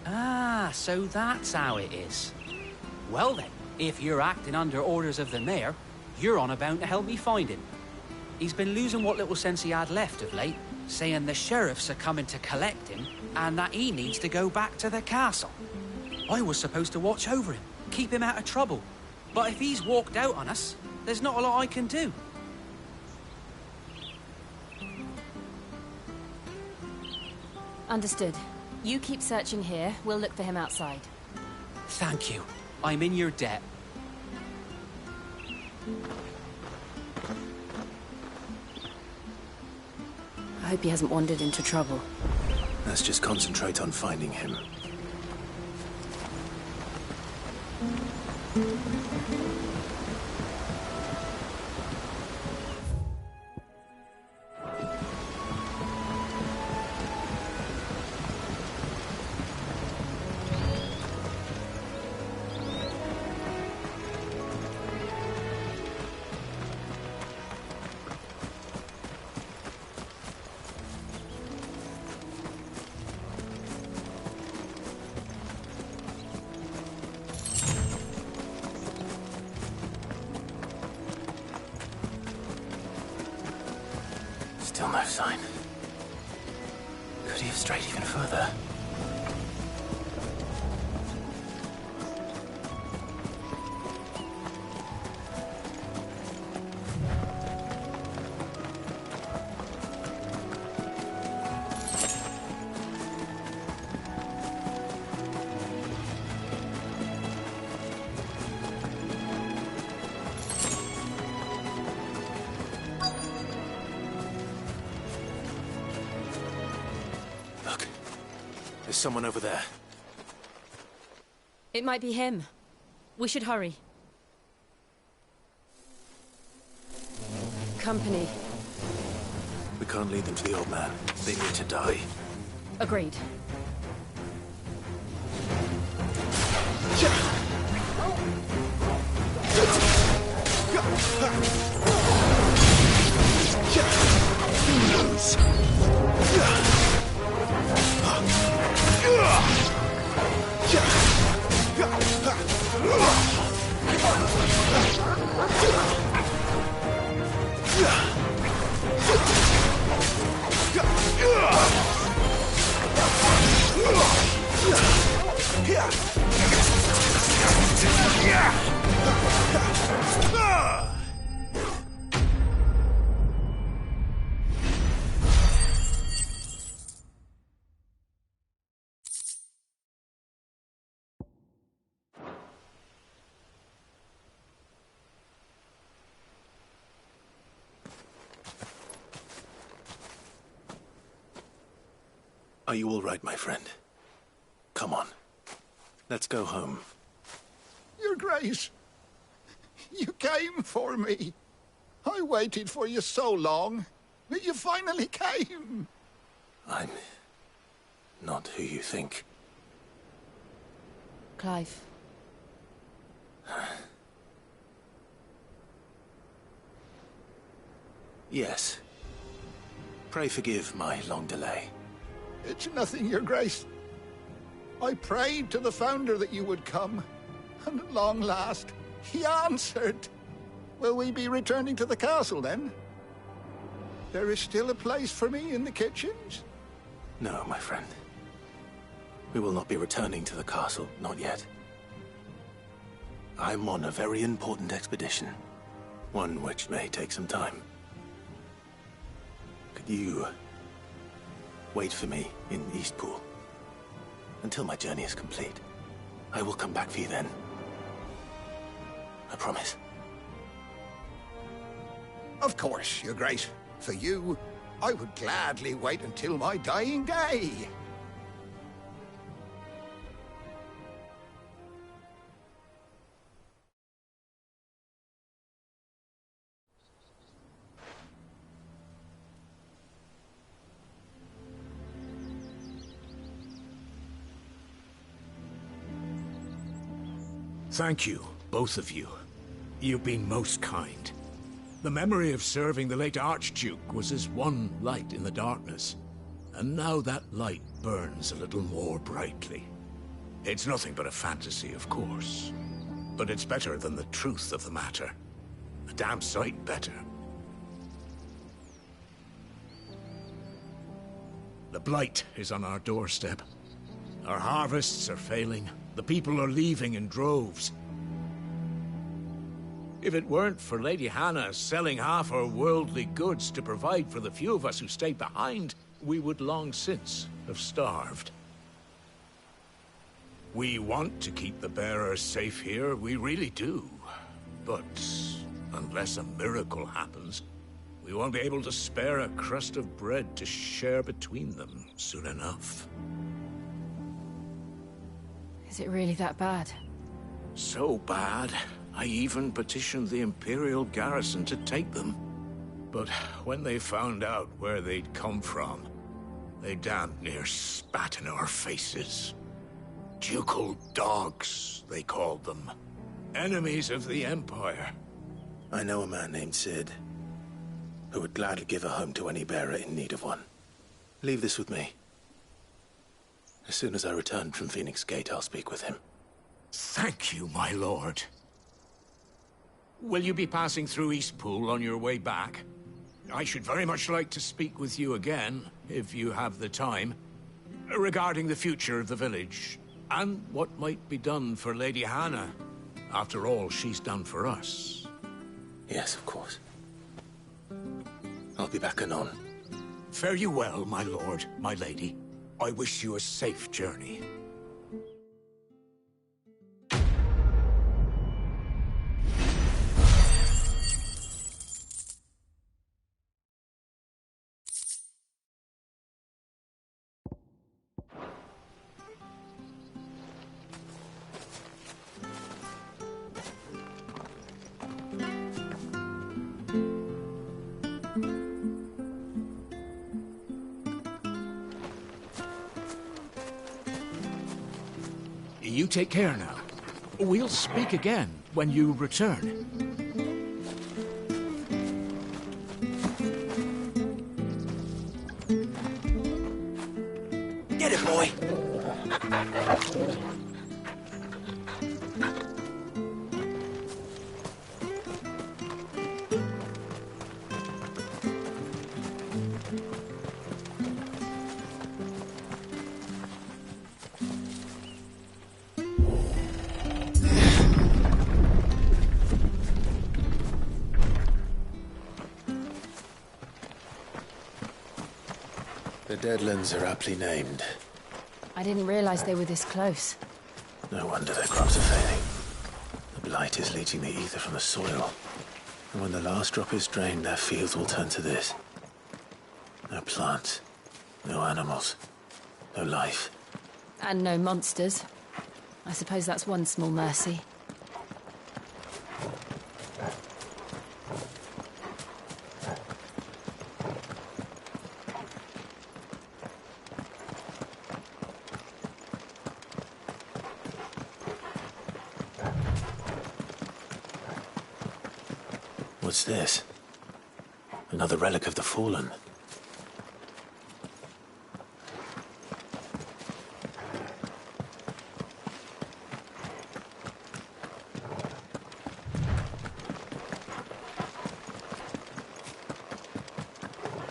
Ah, so that's how it is. Well then, if you're acting under orders of the mayor, you're on about to help me find him. He's been losing what little sense he had left of late, saying the sheriffs are coming to collect him and that he needs to go back to the castle. I was supposed to watch over him, keep him out of trouble. But if he's walked out on us, there's not a lot I can do. Understood. You keep searching here, we'll look for him outside. Thank you. I'm in your debt. I hope he hasn't wandered into trouble. Let's just concentrate on finding him. Still no sign. Could he have strayed even further? There's someone over there. It might be him. We should hurry. Company. We can't lead them to the old man. They need to die. Agreed. Are you all right, my friend? Come on. Let's go home. Your Grace, you came for me. I waited for you so long, but you finally came. I'm not who you think. Clive. Yes. Pray forgive my long delay. It's nothing, Your Grace. I prayed to the Founder that you would come, and at long last, he answered. Will we be returning to the castle, then? There is still a place for me in the kitchens? No, my friend. We will not be returning to the castle, not yet. I'm on a very important expedition, one which may take some time. Could you wait for me in Eastpool until my journey is complete? I will come back for you then. I promise. Of course, Your Grace. For you, I would gladly wait until my dying day. Thank you, both of you. You've been most kind. The memory of serving the late Archduke was as one light in the darkness, and now that light burns a little more brightly. It's nothing but a fantasy, of course, but it's better than the truth of the matter. A damn sight better. The blight is on our doorstep. Our harvests are failing. The people are leaving in droves. If it weren't for Lady Hannah selling half her worldly goods to provide for the few of us who stayed behind, we would long since have starved. We want to keep the bearers safe here, we really do. But unless a miracle happens, we won't be able to spare a crust of bread to share between them soon enough. Is it really that bad? So bad, I even petitioned the Imperial garrison to take them. But when they found out where they'd come from, they damn near spat in our faces. Ducal dogs, they called them. Enemies of the Empire. I know a man named Sid, who would gladly give a home to any bearer in need of one. Leave this with me. As soon as I return from Phoenix Gate, I'll speak with him. Thank you, my lord. Will you be passing through Eastpool on your way back? I should very much like to speak with you again, if you have the time, regarding the future of the village, and what might be done for Lady Hannah. After all she's done for us. Yes, of course. I'll be back anon. Fare you well, my lord, my lady. I wish you a safe journey. You take care now. We'll speak again when you return. Get it, boy! The Deadlands are aptly named. I didn't realize they were this close. No wonder their crops are failing. The blight is leaching the ether from the soil. And when the last drop is drained, their fields will turn to this. No plants, no animals, No life. And no monsters. I suppose that's one small mercy. What's this? Another relic of the Fallen.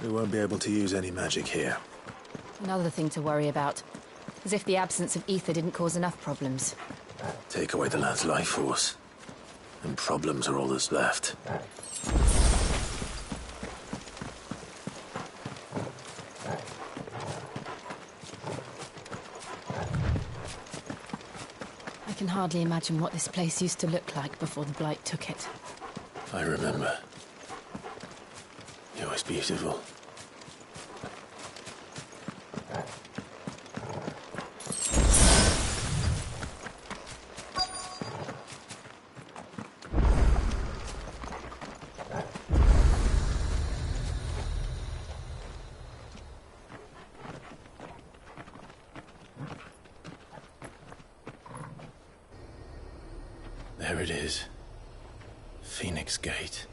We won't be able to use any magic here. Another thing to worry about. As if the absence of ether didn't cause enough problems. Take away the lad's life force, and problems are all that's left. I can hardly imagine what this place used to look like before the Blight took it. I remember. It was beautiful. There it is. Phoenix Gate.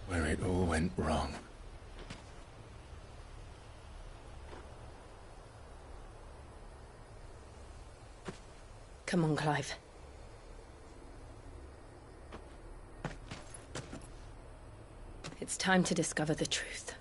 Where it all went wrong. Come on, Clive. It's time to discover the truth.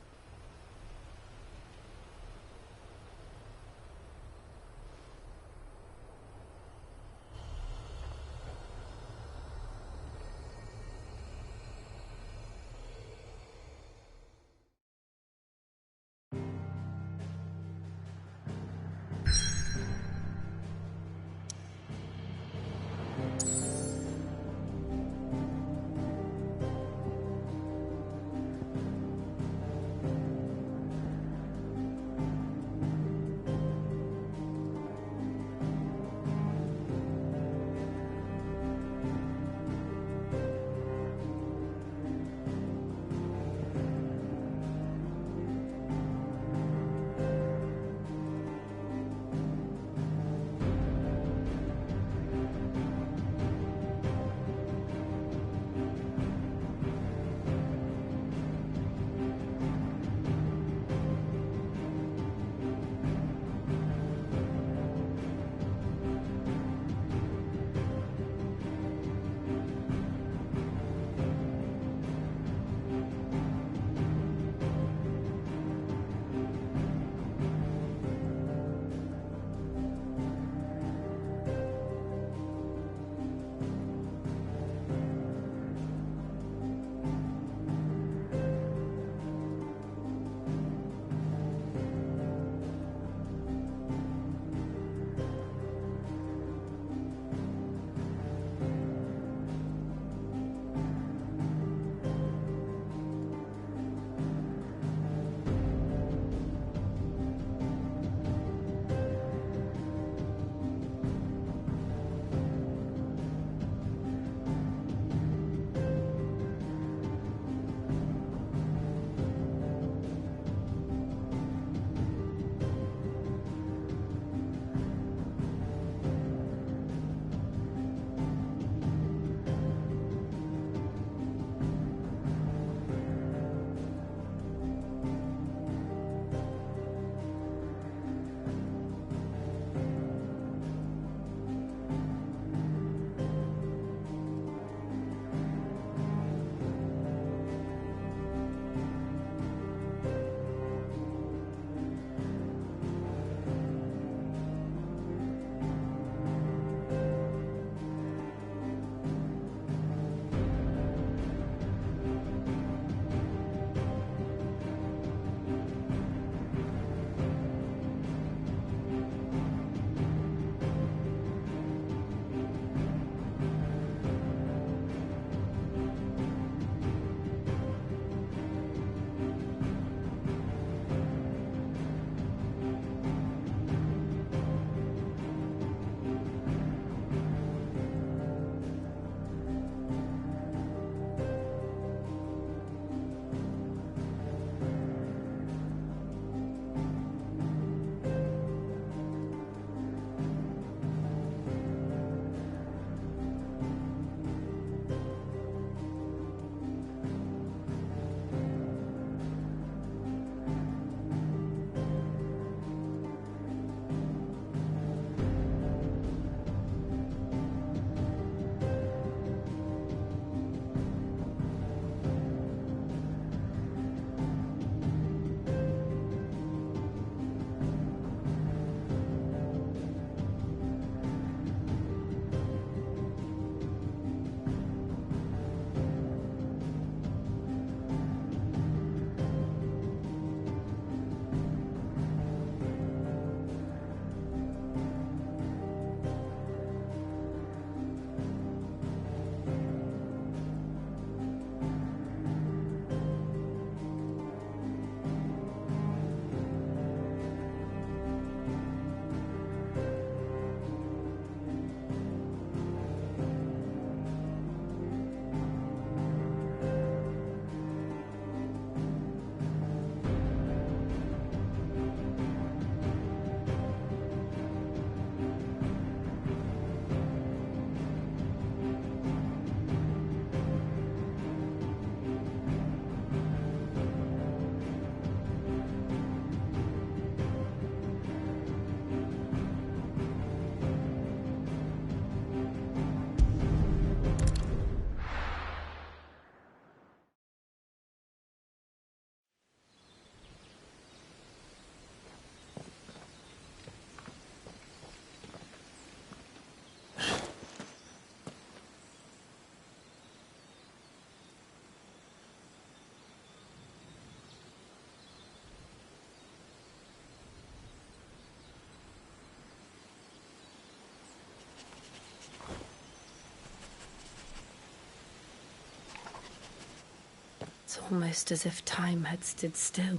It's almost as if time had stood still.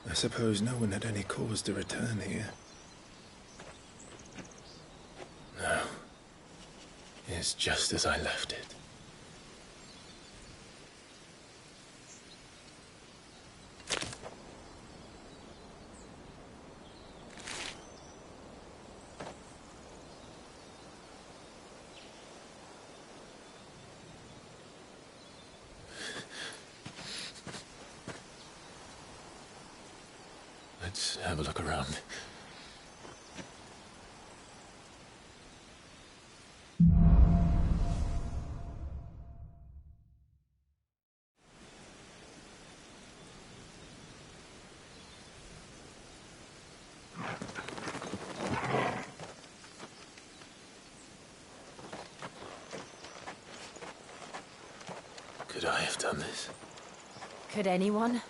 I suppose no one had any cause to return here. No. It's just as I left it. Let's have a look around. Could I have done this? Could anyone?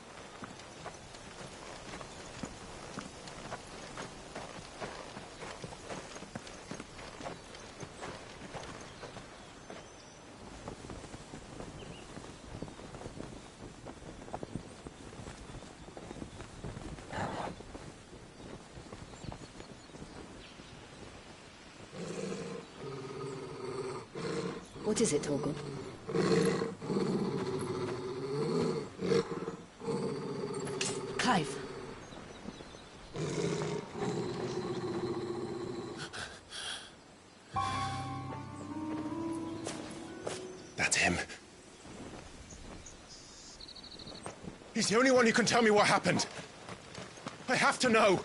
What is it, Torgal? Clive. That's him. He's the only one who can tell me what happened. I have to know.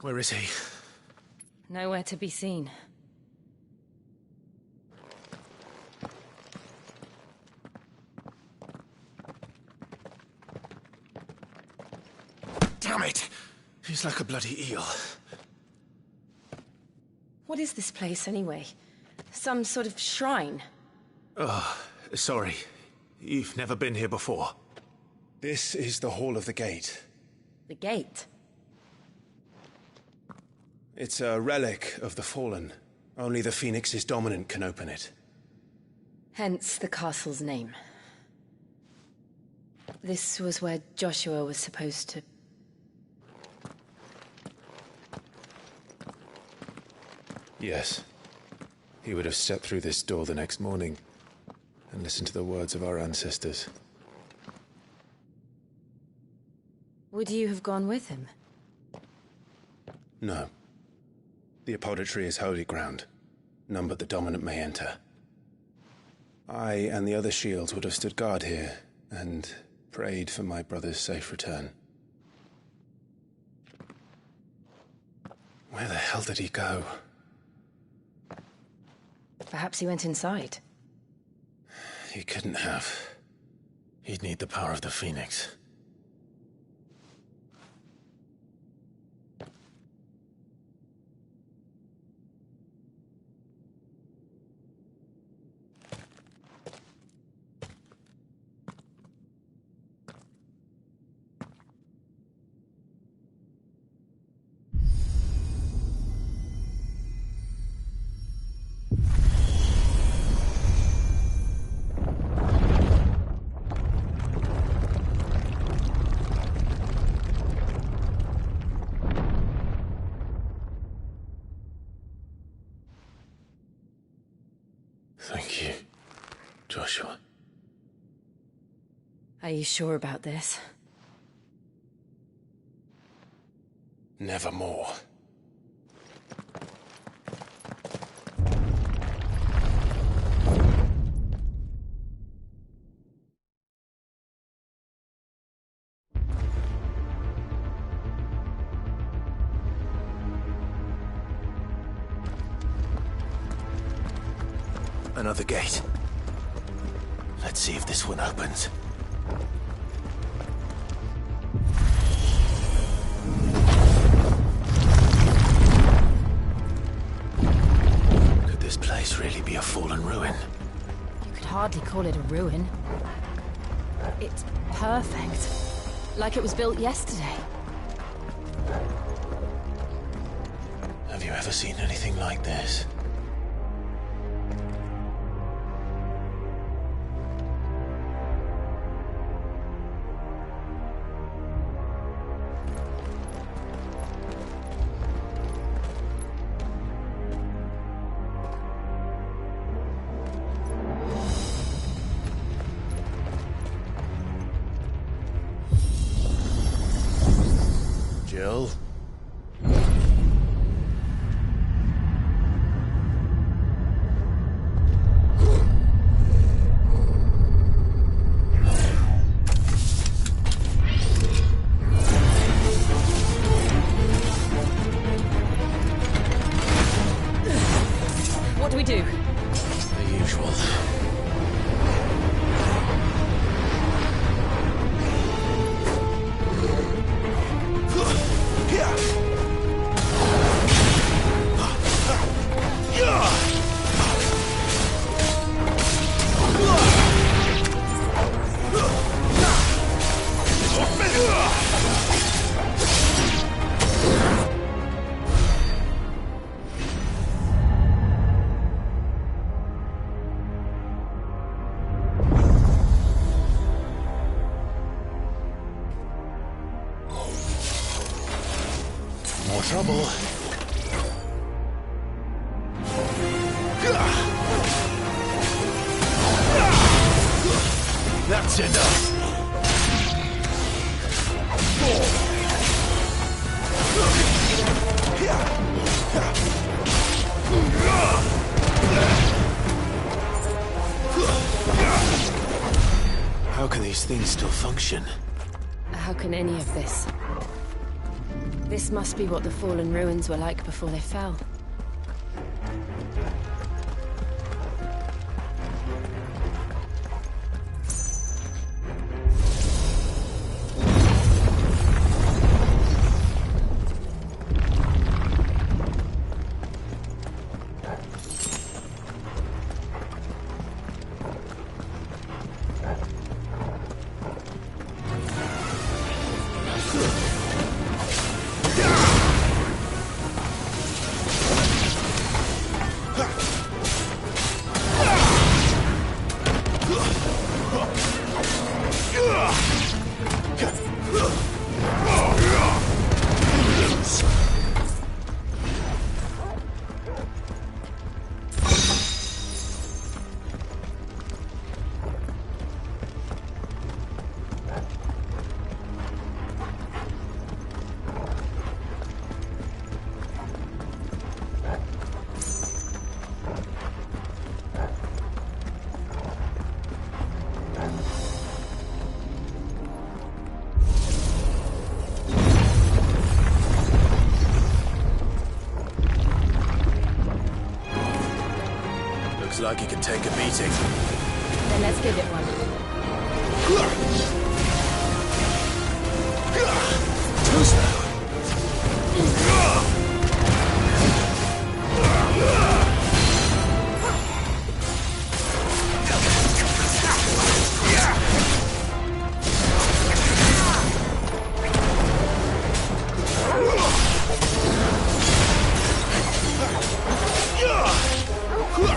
Where is he? Nowhere to be seen. Damn it! He's like a bloody eel. What is this place, anyway? Some sort of shrine? Oh, sorry. You've never been here before. This is the Hall of the Gate. The gate? It's a relic of the Fallen. Only the Phoenix's dominant can open it. Hence the castle's name. This was where Joshua was supposed to... Yes. He would have stepped through this door the next morning and listened to the words of our ancestors. Would you have gone with him? No. The apodatory is holy ground. None but the dominant may enter. I and the other shields would have stood guard here and prayed for my brother's safe return. Where the hell did he go? Perhaps he went inside. He couldn't have. He'd need the power of the Phoenix. Thank you, Joshua. Are you sure about this? Nevermore. Another gate. Let's see if this one opens. call it a ruin. It's perfect. Like it was built yesterday. Have you ever seen anything like this? Jill? What do we do? The usual. More trouble. That's enough. How can these things still function? How can any of this? This must be what the fallen ruins were like before they fell. Looks like he can take a beating. Then let's give it one. Too slow.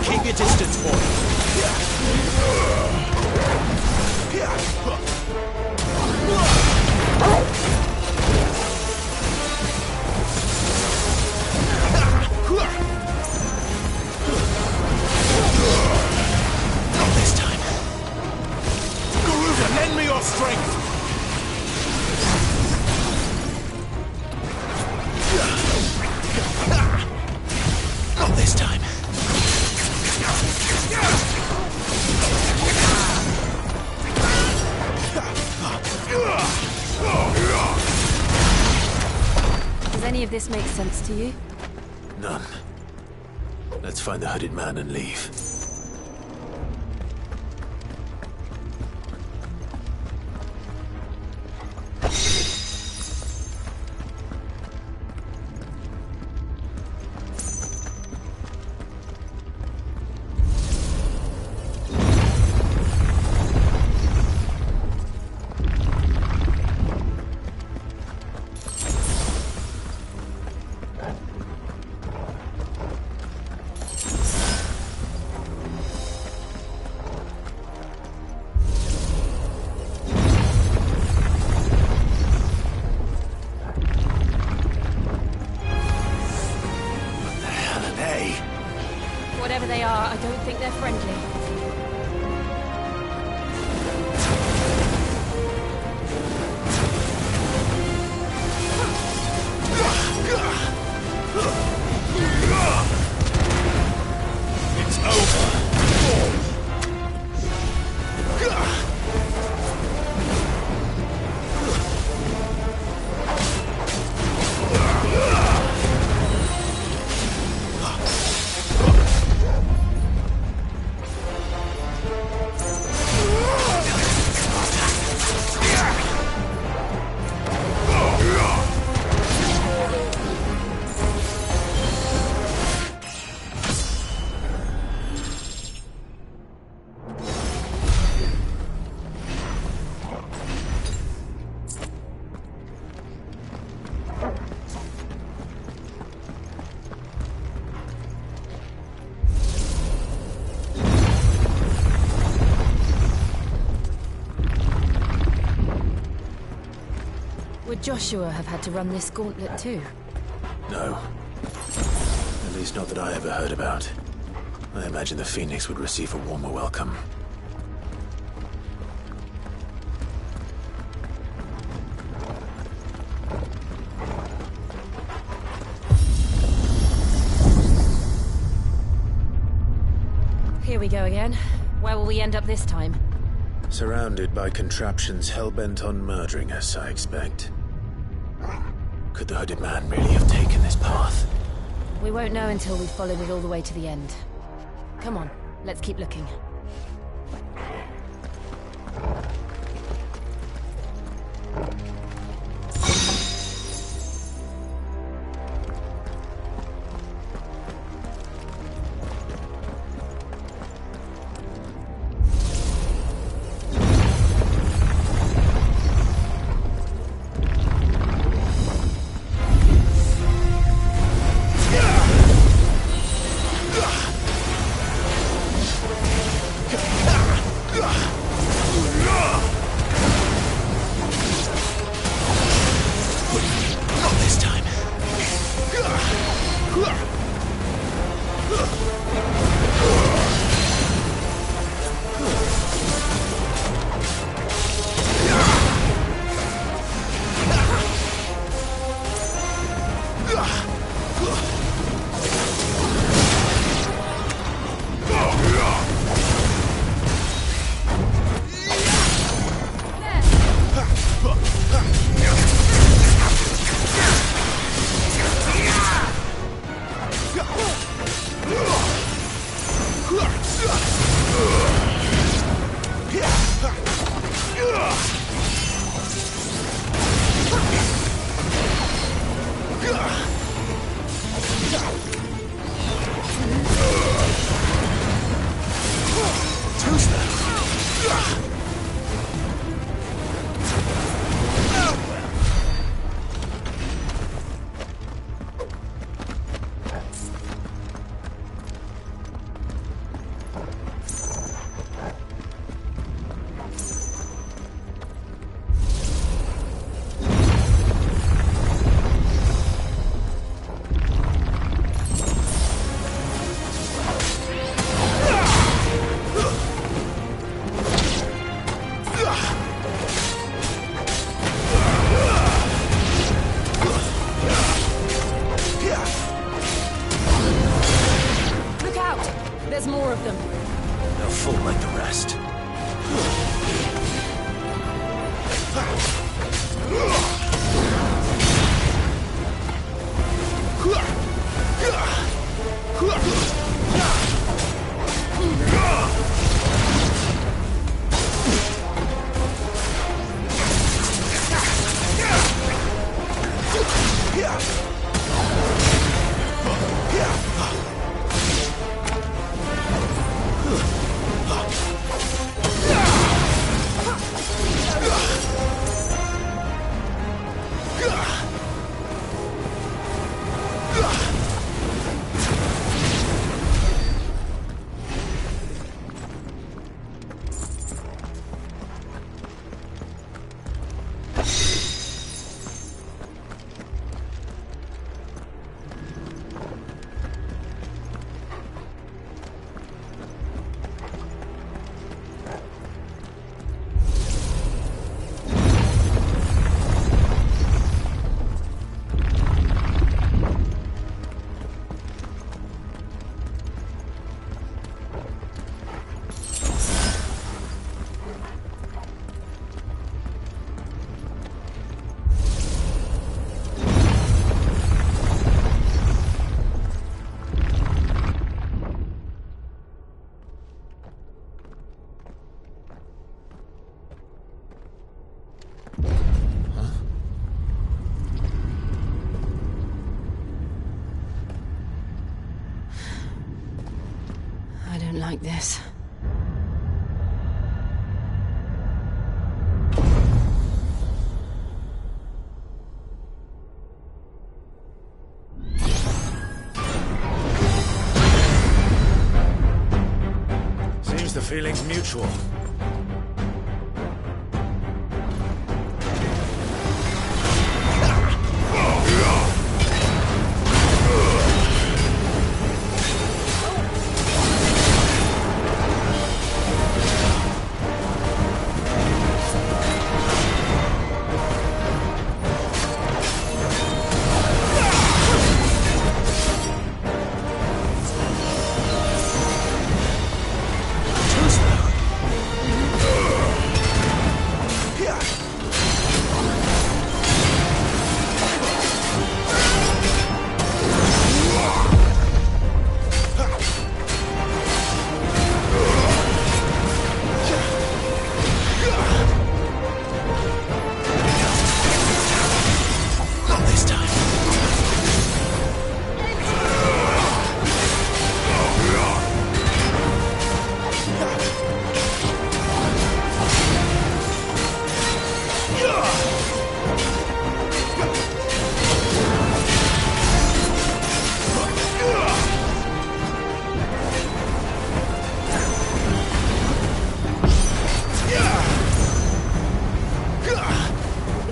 Keep your distance, boy. Not this time. Garuda, lend me your strength. Not this time. Does any of this make sense to you? None. Let's find the hooded man and leave. Would Joshua have had to run this gauntlet too? No. At least not that I ever heard about. I imagine the Phoenix would receive a warmer welcome. Here we go again. Where will we end up this time? Surrounded by contraptions hell-bent on murdering us, I expect. Could the hooded man really have taken this path? We won't know until we've followed it all the way to the end. Come on, let's keep looking. Like this. Seems the feeling's mutual.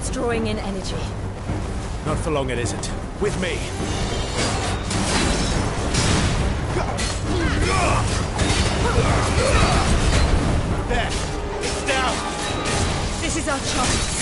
It's drawing in energy. Not for long it isn't. With me. There! It's down! This is our chance.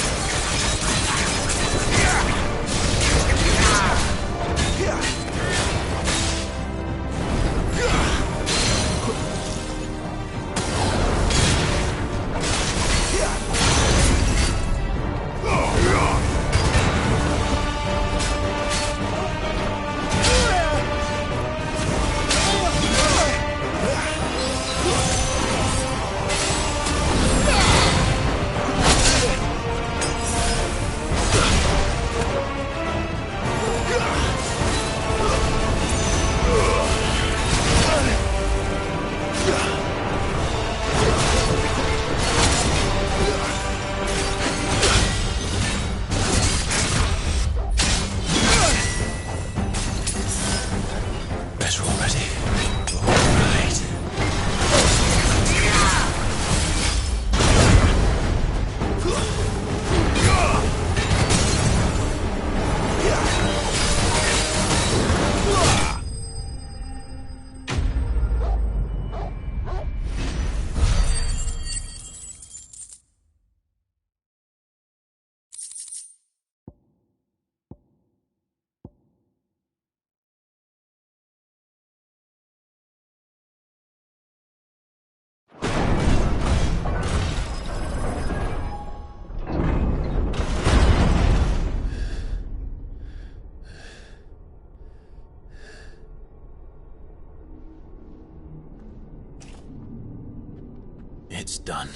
It's done.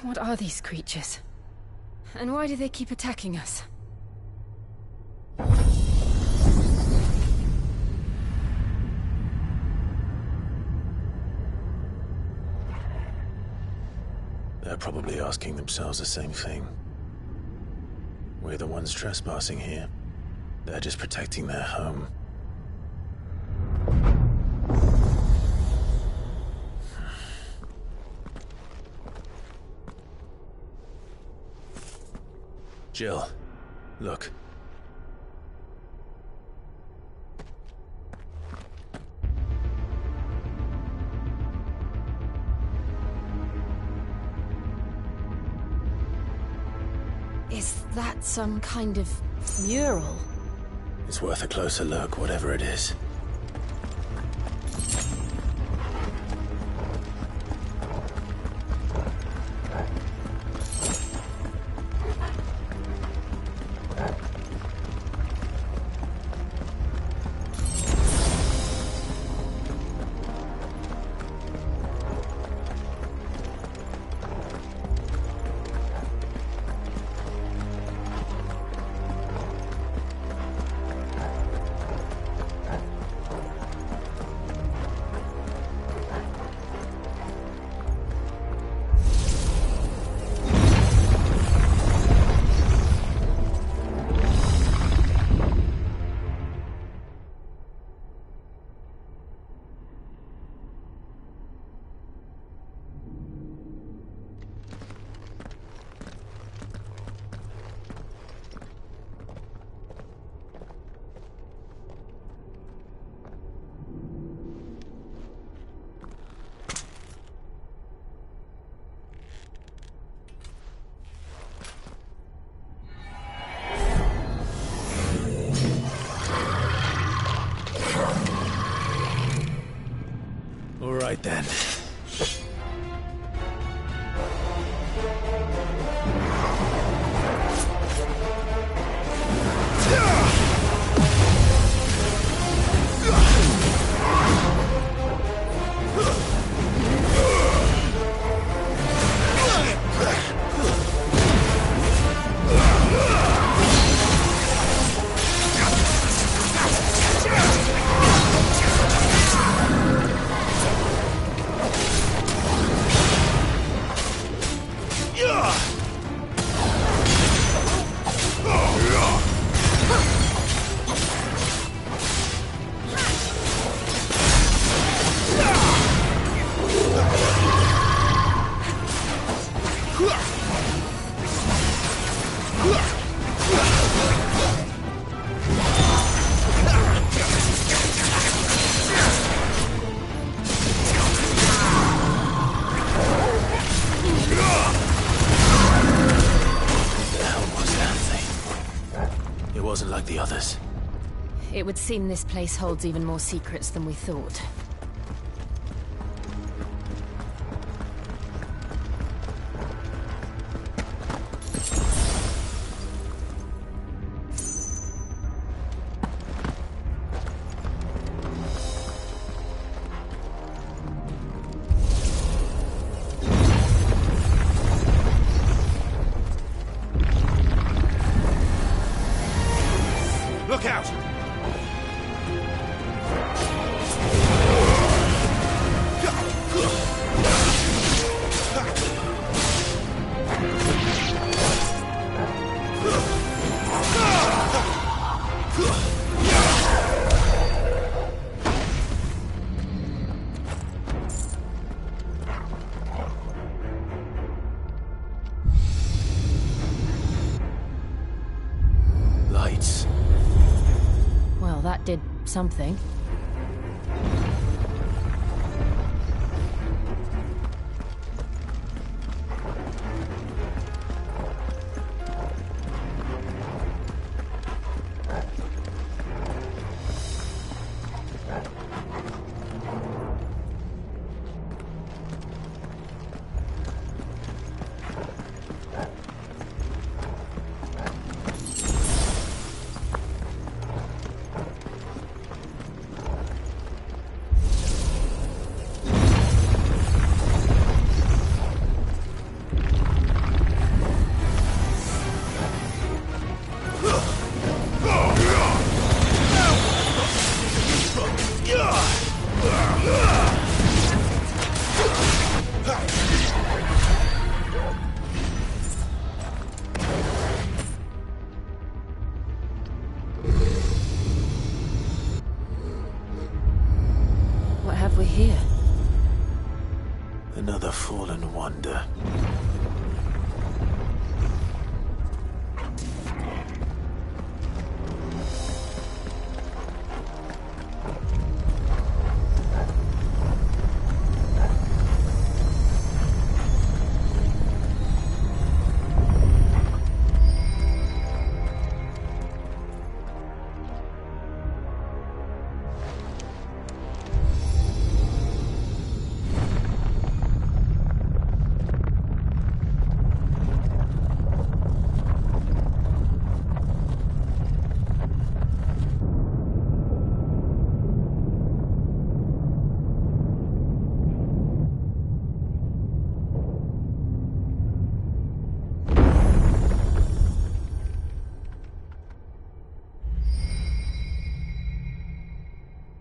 What are these creatures? And why do they keep attacking us? They're probably asking themselves the same thing. We're the ones trespassing here. They're just protecting their home. Jill, look. Is that some kind of mural? It's worth a closer look, whatever it is. Right then. It would seem this place holds even more secrets than we thought. Look out! Lights. Well, that did something. What have we here? Another fallen wonder.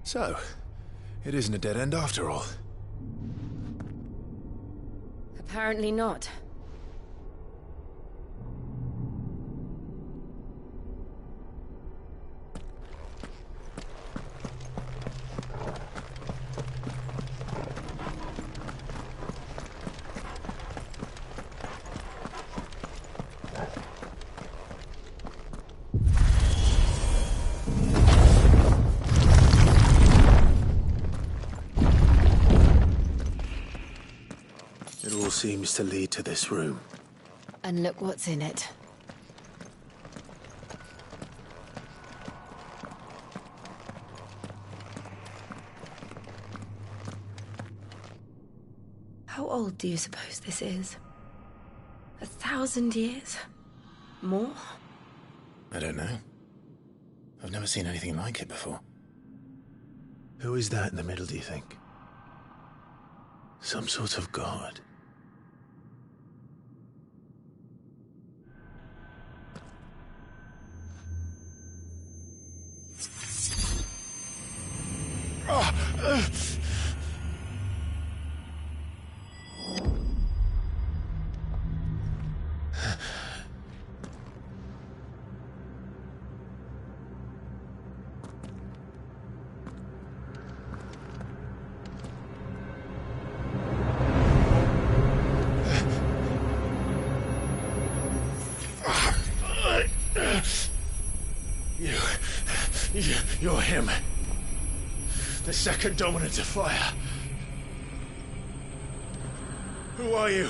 So, it isn't a dead end after all. Apparently not. It all seems to lead to this room. And look what's in it. How old do you suppose this is? 1,000 years? More? I don't know. I've never seen anything like it before. Who is that in the middle, do you think? Some sort of god? You're him. The second dominant of fire. Who are you?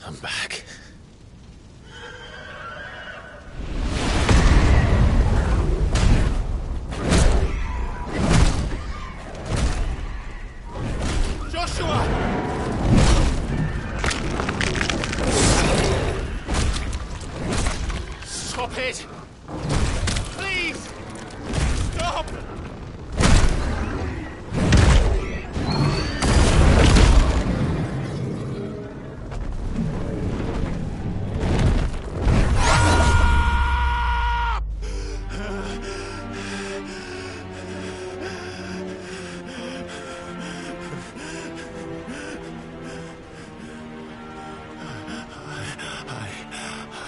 I'm back. Joshua! Stop it! Please! Stop!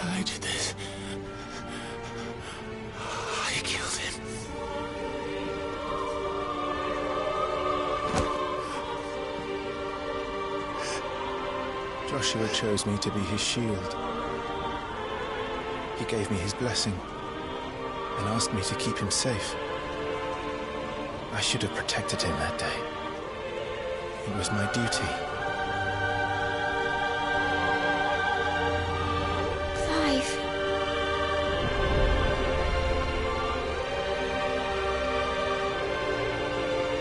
I did this. I killed him. Joshua chose me to be his shield. He gave me his blessing and asked me to keep him safe. I should have protected him that day. It was my duty. Clive.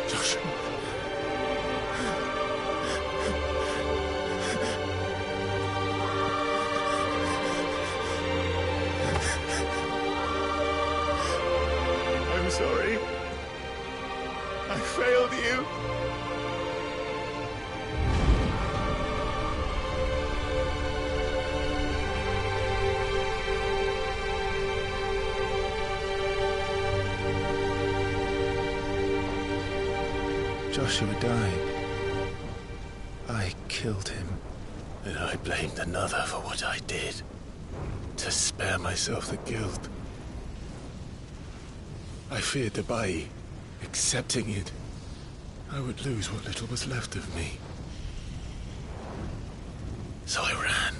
Joshua. I'm sorry. I failed you. Joshua died. I killed him. And I blamed another for what I did. To spare myself the guilt. I feared that by accepting it, I would lose what little was left of me. So I ran.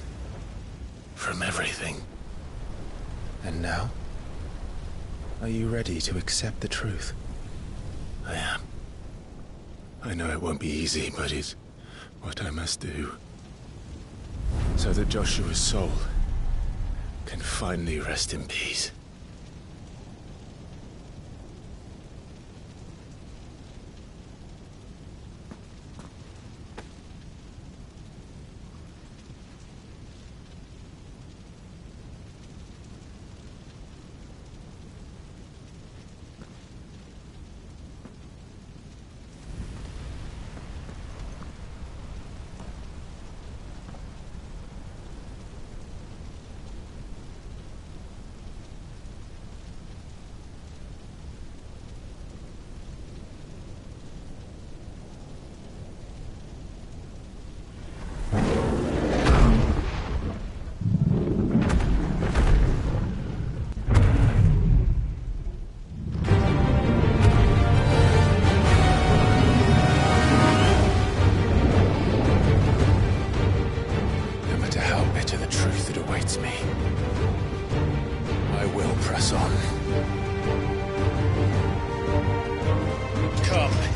From everything. And now? Are you ready to accept the truth? I am. I know it won't be easy, but it's what I must do. So that Joshua's soul can finally rest in peace.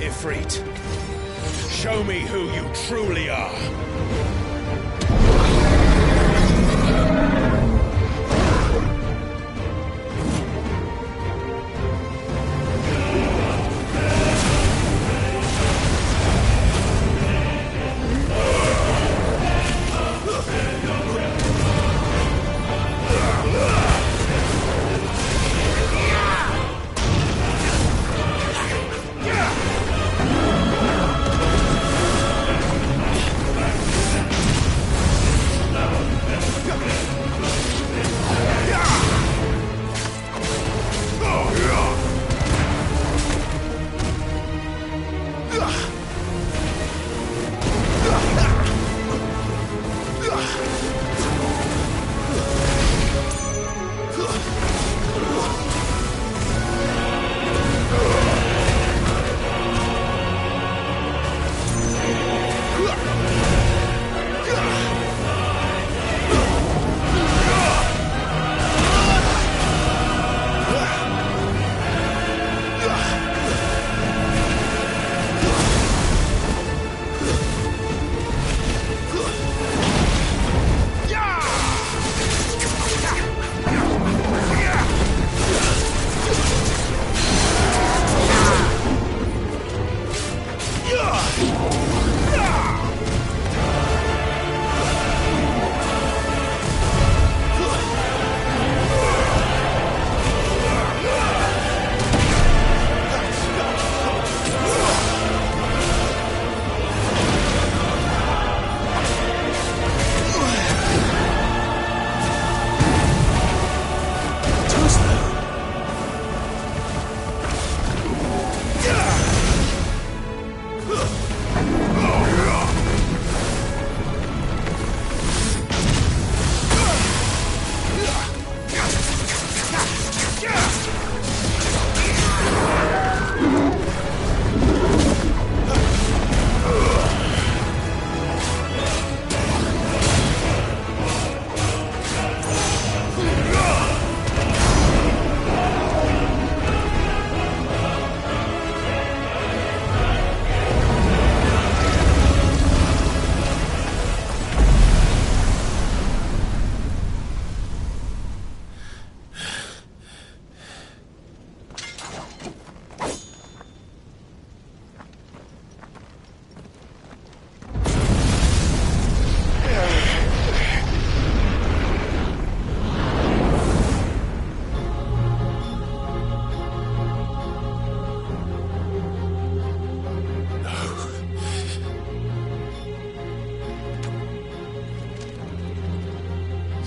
Ifrit. Show me who you truly are.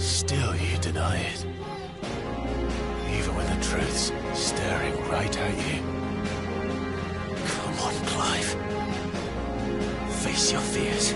Still you deny it. Even when the truth's staring right at you. Come on, Clive. Face your fears.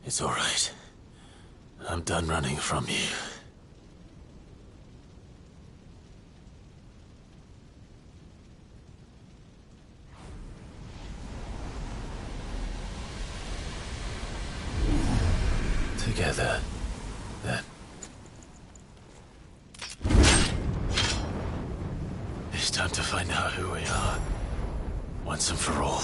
It's all right. I'm done running from you. Together, then. It's time to find out who we are, once and for all.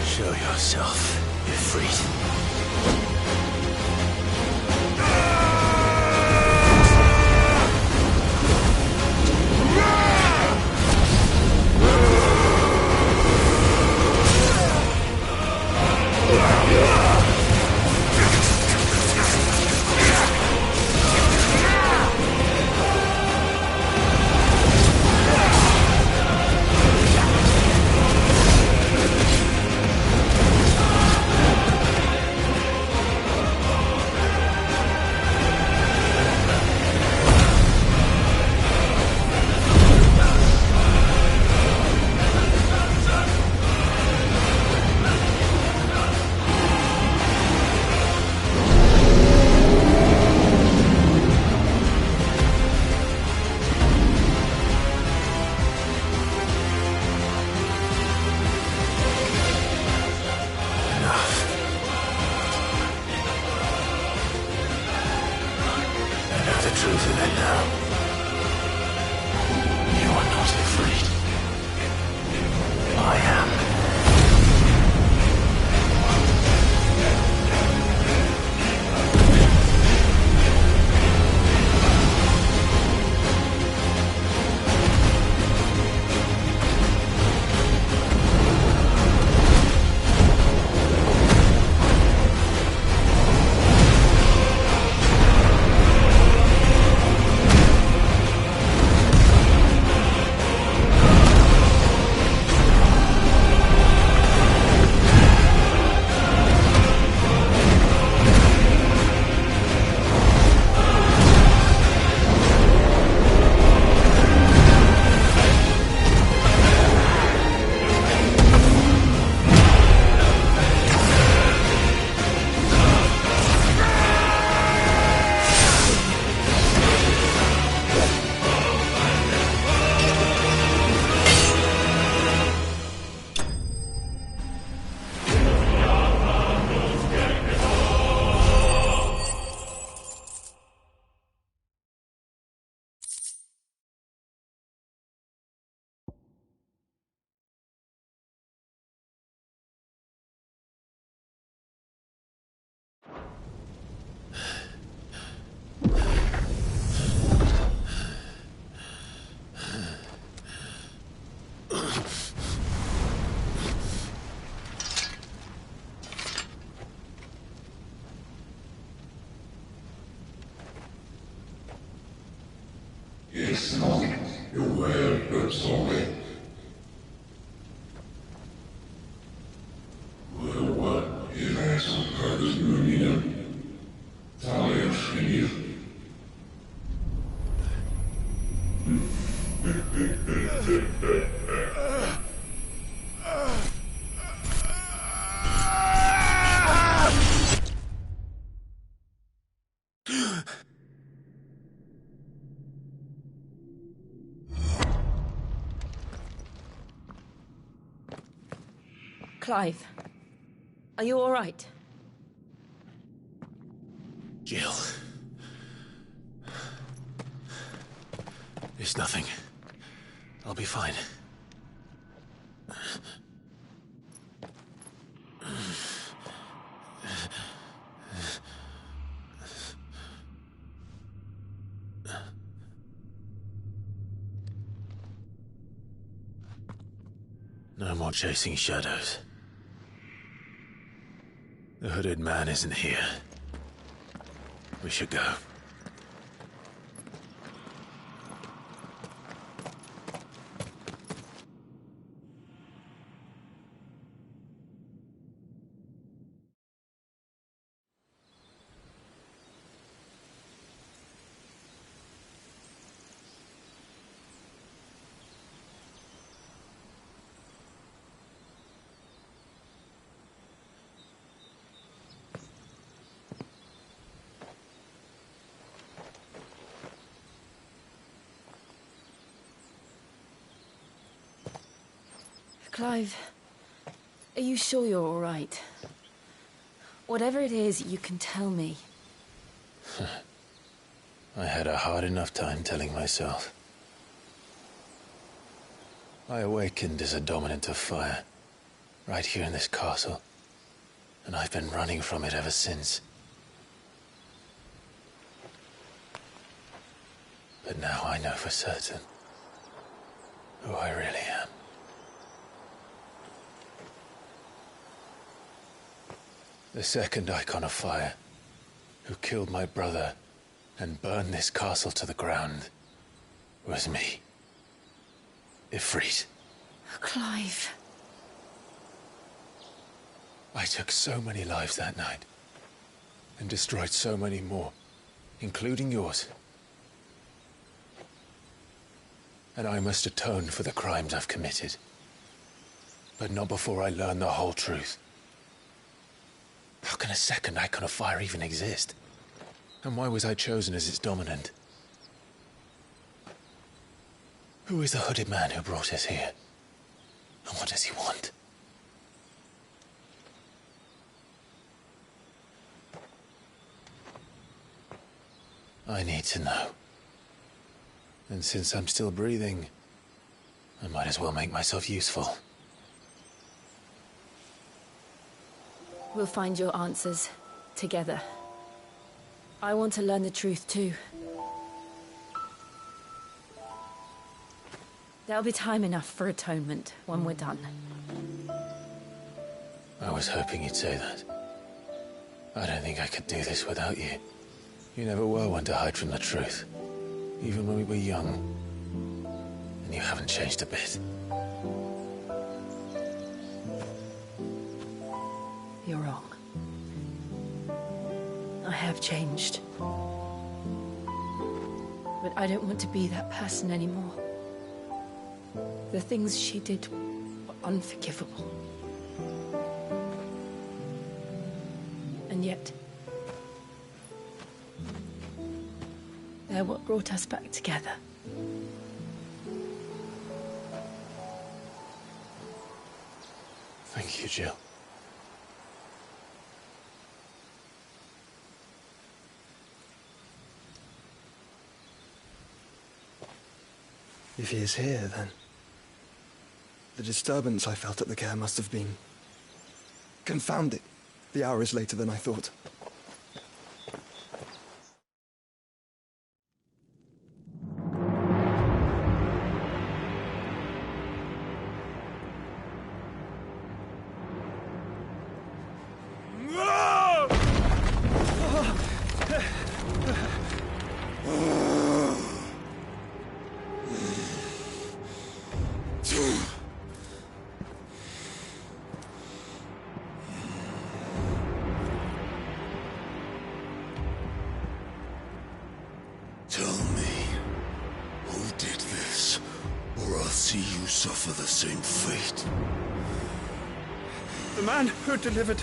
Show yourself, Ifrit. Truth of it now. You are not afraid. I am. It's not your word, but solid. Well, what if I some cards union? Talia Shinil. Clive, are you all right? Jill. It's nothing. I'll be fine. No more chasing shadows. The hooded man isn't here. We should go. Clive, are you sure you're all right? Whatever it is, you can tell me. I had a hard enough time telling myself. I awakened as a dominant of fire, right here in this castle, and I've been running from it ever since. But now I know for certain who I really am. The second icon of fire, who killed my brother and burned this castle to the ground, was me. Ifrit. Clive. I took so many lives that night, and destroyed so many more, including yours. And I must atone for the crimes I've committed. But not before I learn the whole truth. How can a second icon of fire even exist? And why was I chosen as its dominant? Who is the hooded man who brought us here? And what does he want? I need to know. And since I'm still breathing, I might as well make myself useful. We'll find your answers together. I want to learn the truth too. There'll be time enough for atonement when we're done. I was hoping you'd say that. I don't think I could do this without you. You never were one to hide from the truth, even when we were young. And you haven't changed a bit. You're wrong. I have changed. But I don't want to be that person anymore. The things she did were unforgivable. And yet, they're what brought us back together. Thank you, Jill. If he is here, then the disturbance I felt at the care must have been... Confound it. The hour is later than I thought. Tell me, who did this, or I'll see you suffer the same fate. The man who delivered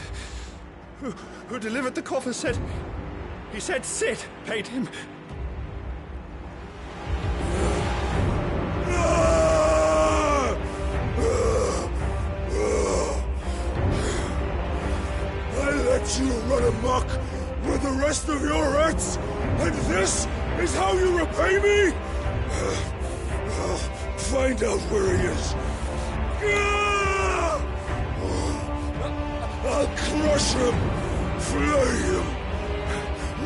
the coffer said... He said Sid paid him. I let you run amok with the rest of your rats, and this is how you repay me? I'll find out where he is. I'll crush him, flay him,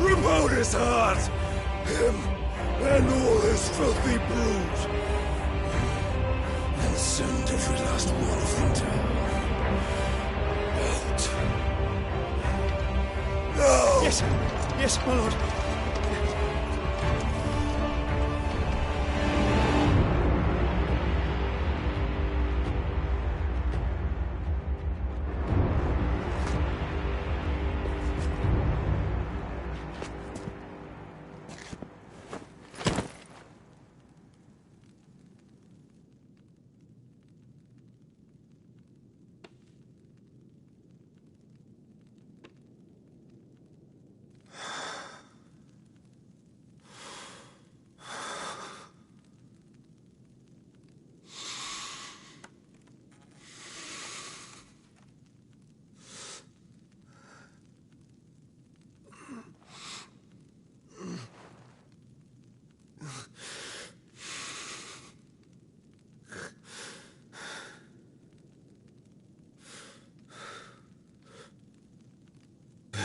rip out his heart, him and all his filthy brood, and send every last one of them to hell. Out. Now! Yes, yes, my lord.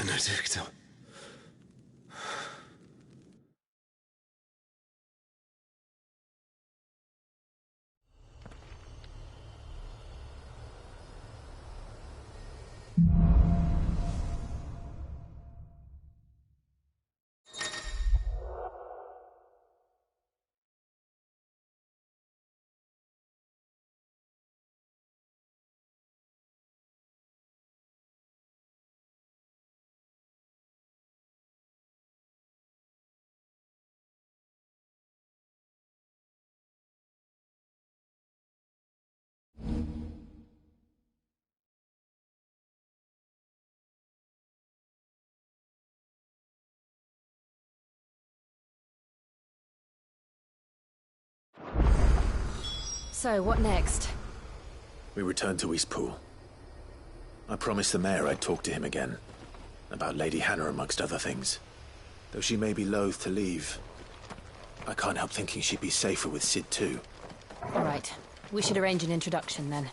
Benedicto. So, what next? We return to Eastpool. I promised the mayor I'd talk to him again. About Lady Hannah, amongst other things. Though she may be loath to leave, I can't help thinking she'd be safer with Sid too. All right. We should arrange an introduction then.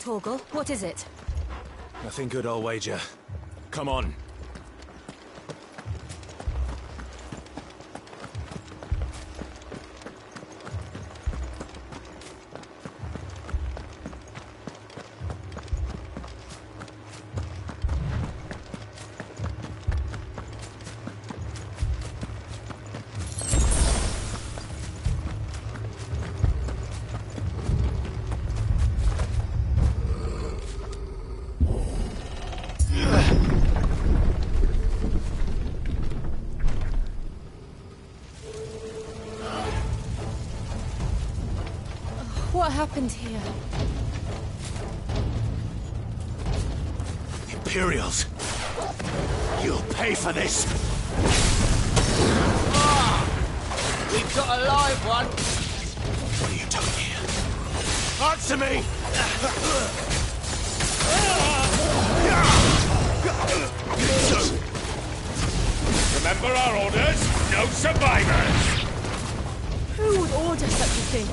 Torgal, what is it? Nothing good, I'll wager. Come on. What happened here? Imperials! You'll pay for this! We've got a live one! What are you doing here? Answer me! Remember our orders? No survivors! Who would order such a thing?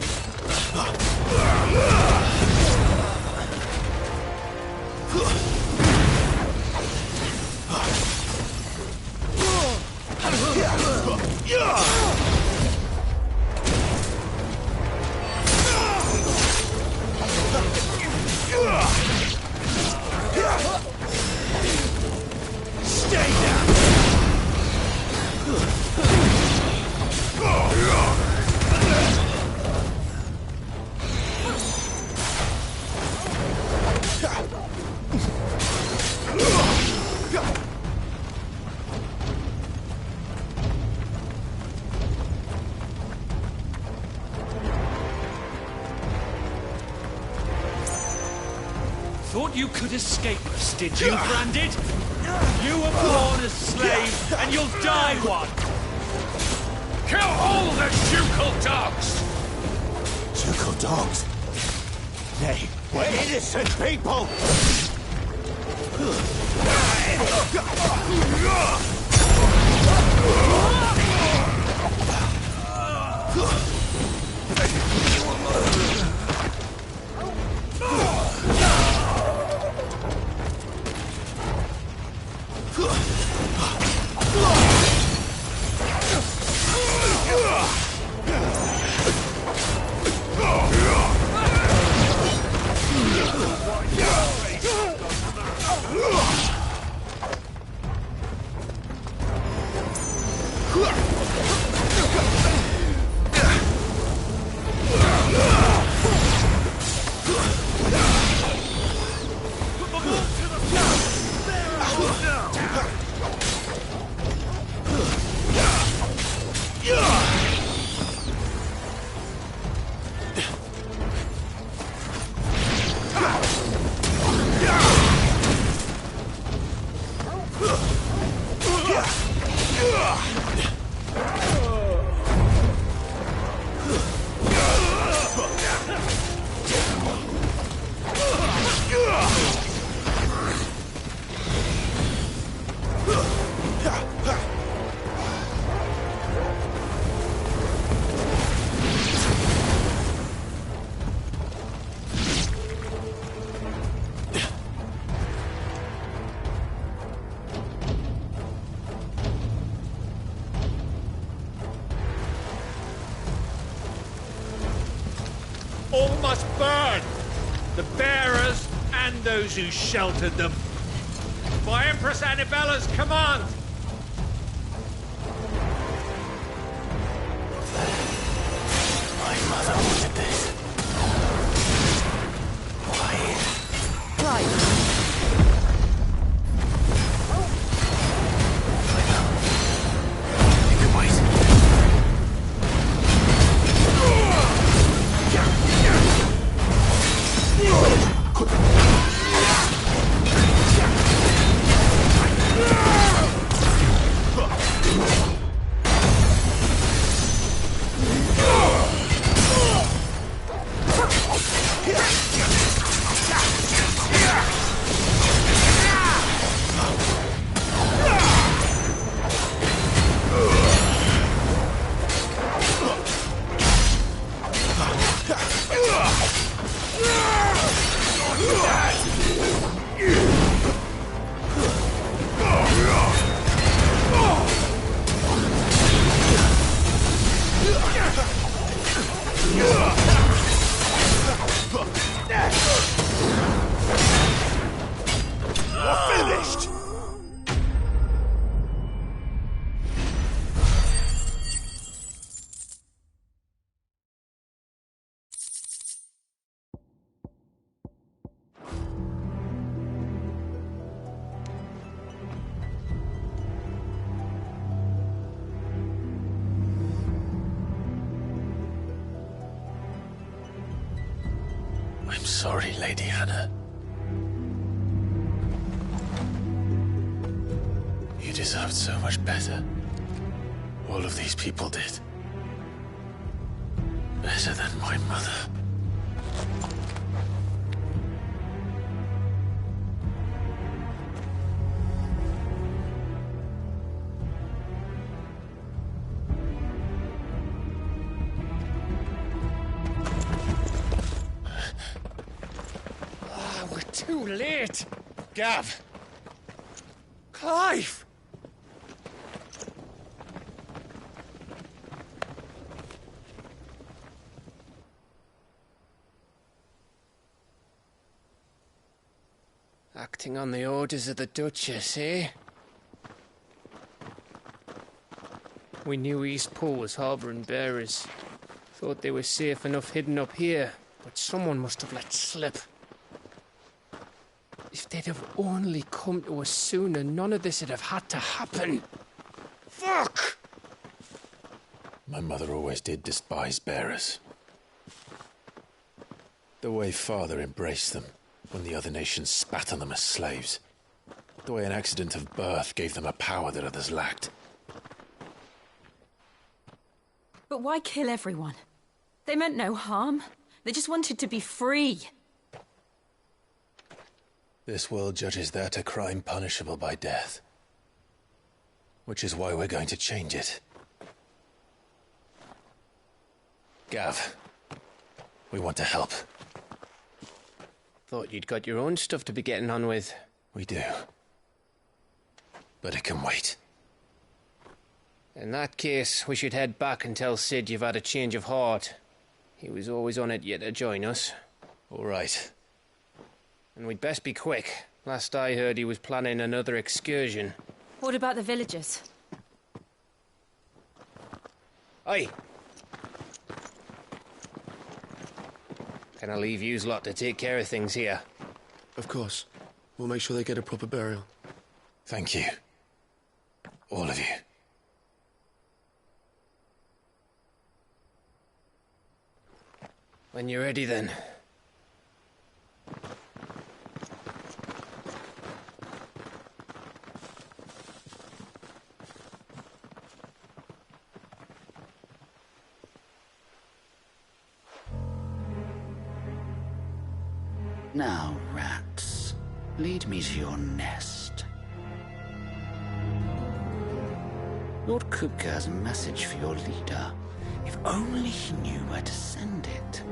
Stay down! Thought you could escape us, did you, Branded? You were born a slave, and you'll die one! Kill all the ducal dogs! Ducal dogs? They were innocent people! All must burn! The bearers and those who sheltered them. By Empress Annabella's command! My mother wanted this. Why? Right. I'm sorry, Lady Hannah. You deserved so much better. All of these people did. Better than my mother. Too late! Gav! Clive! Acting on the orders of the Duchess, eh? We knew Eastpool was harbouring bearers. Thought they were safe enough hidden up here, but someone must have let slip. If they'd have only come to us sooner, none of this would have had to happen. Fuck! My mother always did despise bearers. The way Father embraced them when the other nations spat on them as slaves. The way an accident of birth gave them a power that others lacked. But why kill everyone? They meant no harm. They just wanted to be free. This world judges that a crime punishable by death. Which is why we're going to change it. Gav, we want to help. Thought you'd got your own stuff to be getting on with. We do. But it can wait. In that case, we should head back and tell Sid you've had a change of heart. He was always on it yet to join us. All right. And we'd best be quick. Last I heard, he was planning another excursion. What about the villagers? Aye. Can I leave yous lot to take care of things here? Of course. We'll make sure they get a proper burial. Thank you. All of you. When you're ready, then. Now, rats, lead me to your nest. Lord Kupka has a message for your leader. If only he knew where to send it.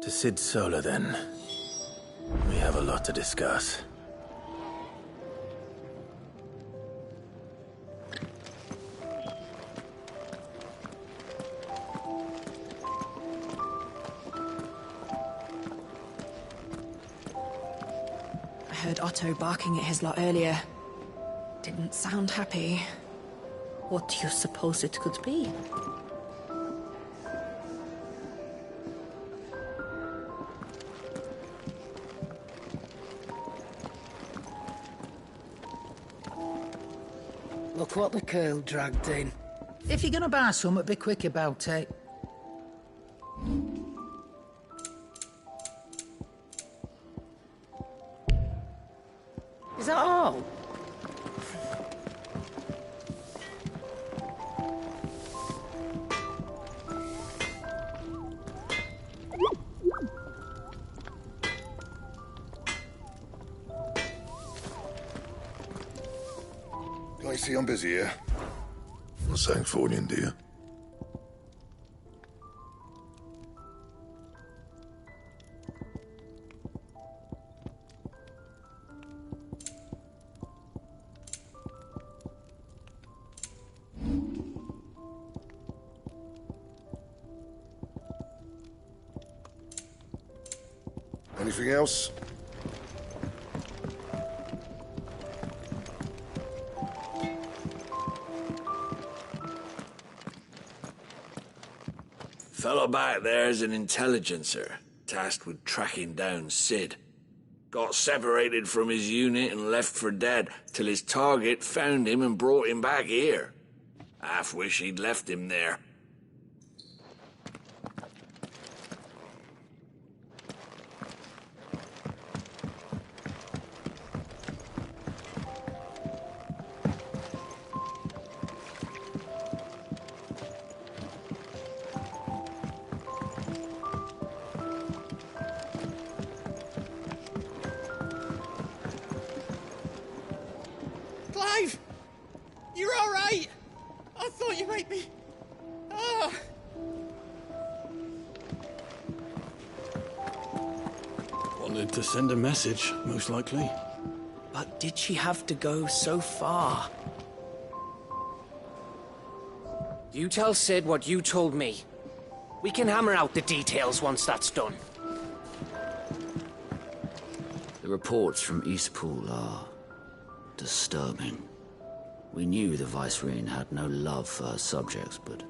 To Sid Solar, then. We have a lot to discuss. I heard Otto barking at his lot earlier. Didn't sound happy. What do you suppose it could be? Look what the curl dragged in. If you're gonna buy something, be quick about it. Is that all? I see I'm busy here. Not saying for you, dear. Anything else? Fellow back there's an intelligencer, tasked with tracking down Sid. Got separated from his unit and left for dead, till his target found him and brought him back here. Half wish he'd left him there. Wanted to send a message, most likely. But did she have to go so far? You tell Sid what you told me. We can hammer out the details once that's done. The reports from Eastpool are disturbing. We knew the Vicereine had no love for her subjects, but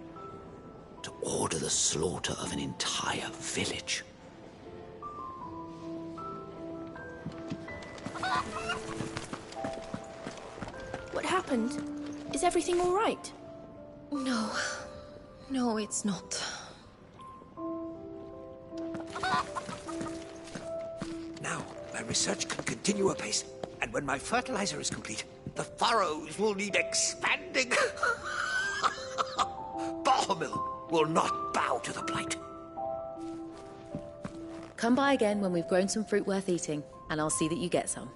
to order the slaughter of an entire village. What happened? Is everything all right? No. No, it's not. Now, my research can continue apace, and when my fertilizer is complete, the furrows will need expanding. Bohemil will not bow to the blight. Come by again when we've grown some fruit worth eating, and I'll see that you get some.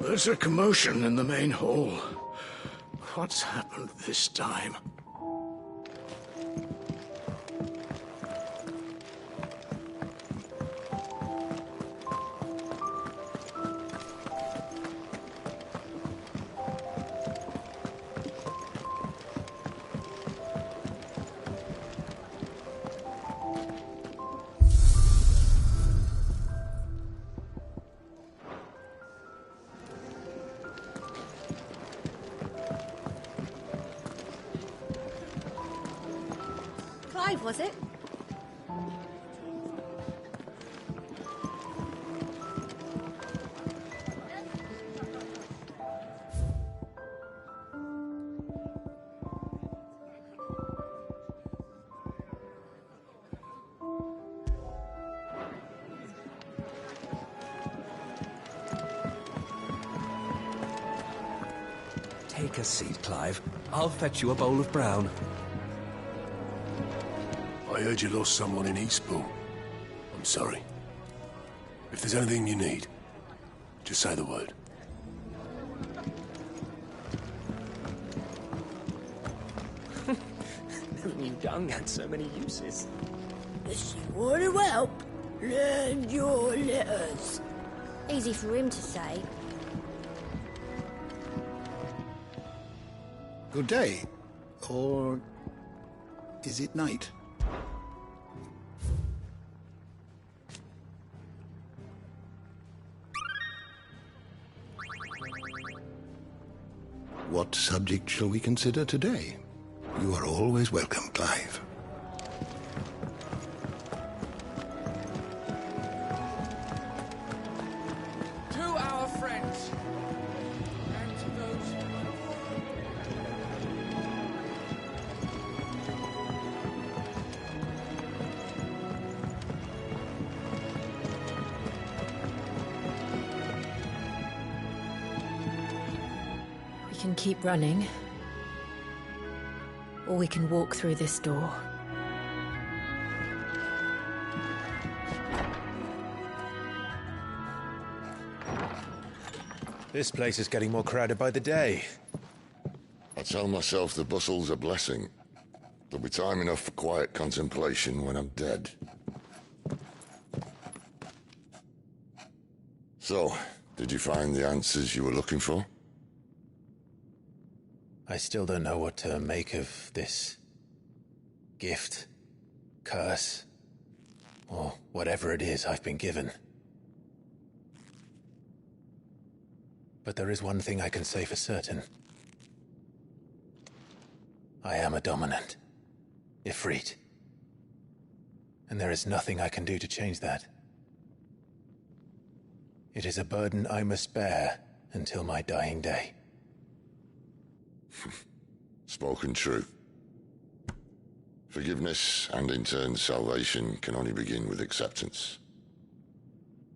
There's a commotion in the main hall. What's happened this time? Clive, was it? Take a seat, Clive. I'll fetch you a bowl of brown. I heard you lost someone in Eastpool. I'm sorry. If there's anything you need, just say the word. Never knew dung had so many uses. If you want to help, learn your letters. Easy for him to say. Good day. Or is it night? What subject shall we consider today? You are always welcome, Clive. To our friends, and to those... We can keep running, or we can walk through this door. This place is getting more crowded by the day. I tell myself the bustle's a blessing. There'll be time enough for quiet contemplation when I'm dead. So, did you find the answers you were looking for? I still don't know what to make of this gift, curse, or whatever it is I've been given. But there is one thing I can say for certain. I am a dominant, Ifrit. And there is nothing I can do to change that. It is a burden I must bear until my dying day. Spoken true. Forgiveness, and in turn salvation, can only begin with acceptance.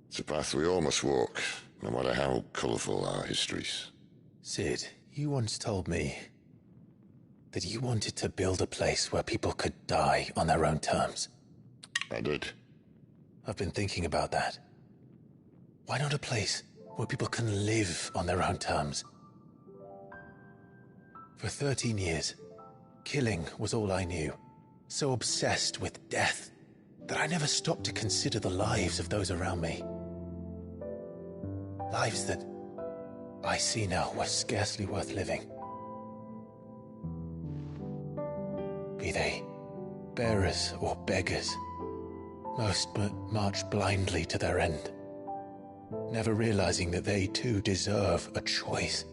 It's a path we all must walk, no matter how colourful our histories. Sid, you once told me that you wanted to build a place where people could die on their own terms. I did. I've been thinking about that. Why not a place where people can live on their own terms? For 13 years, killing was all I knew. So obsessed with death that I never stopped to consider the lives of those around me. Lives that I see now were scarcely worth living. Be they bearers or beggars, most but march blindly to their end, never realizing that they too deserve a choice.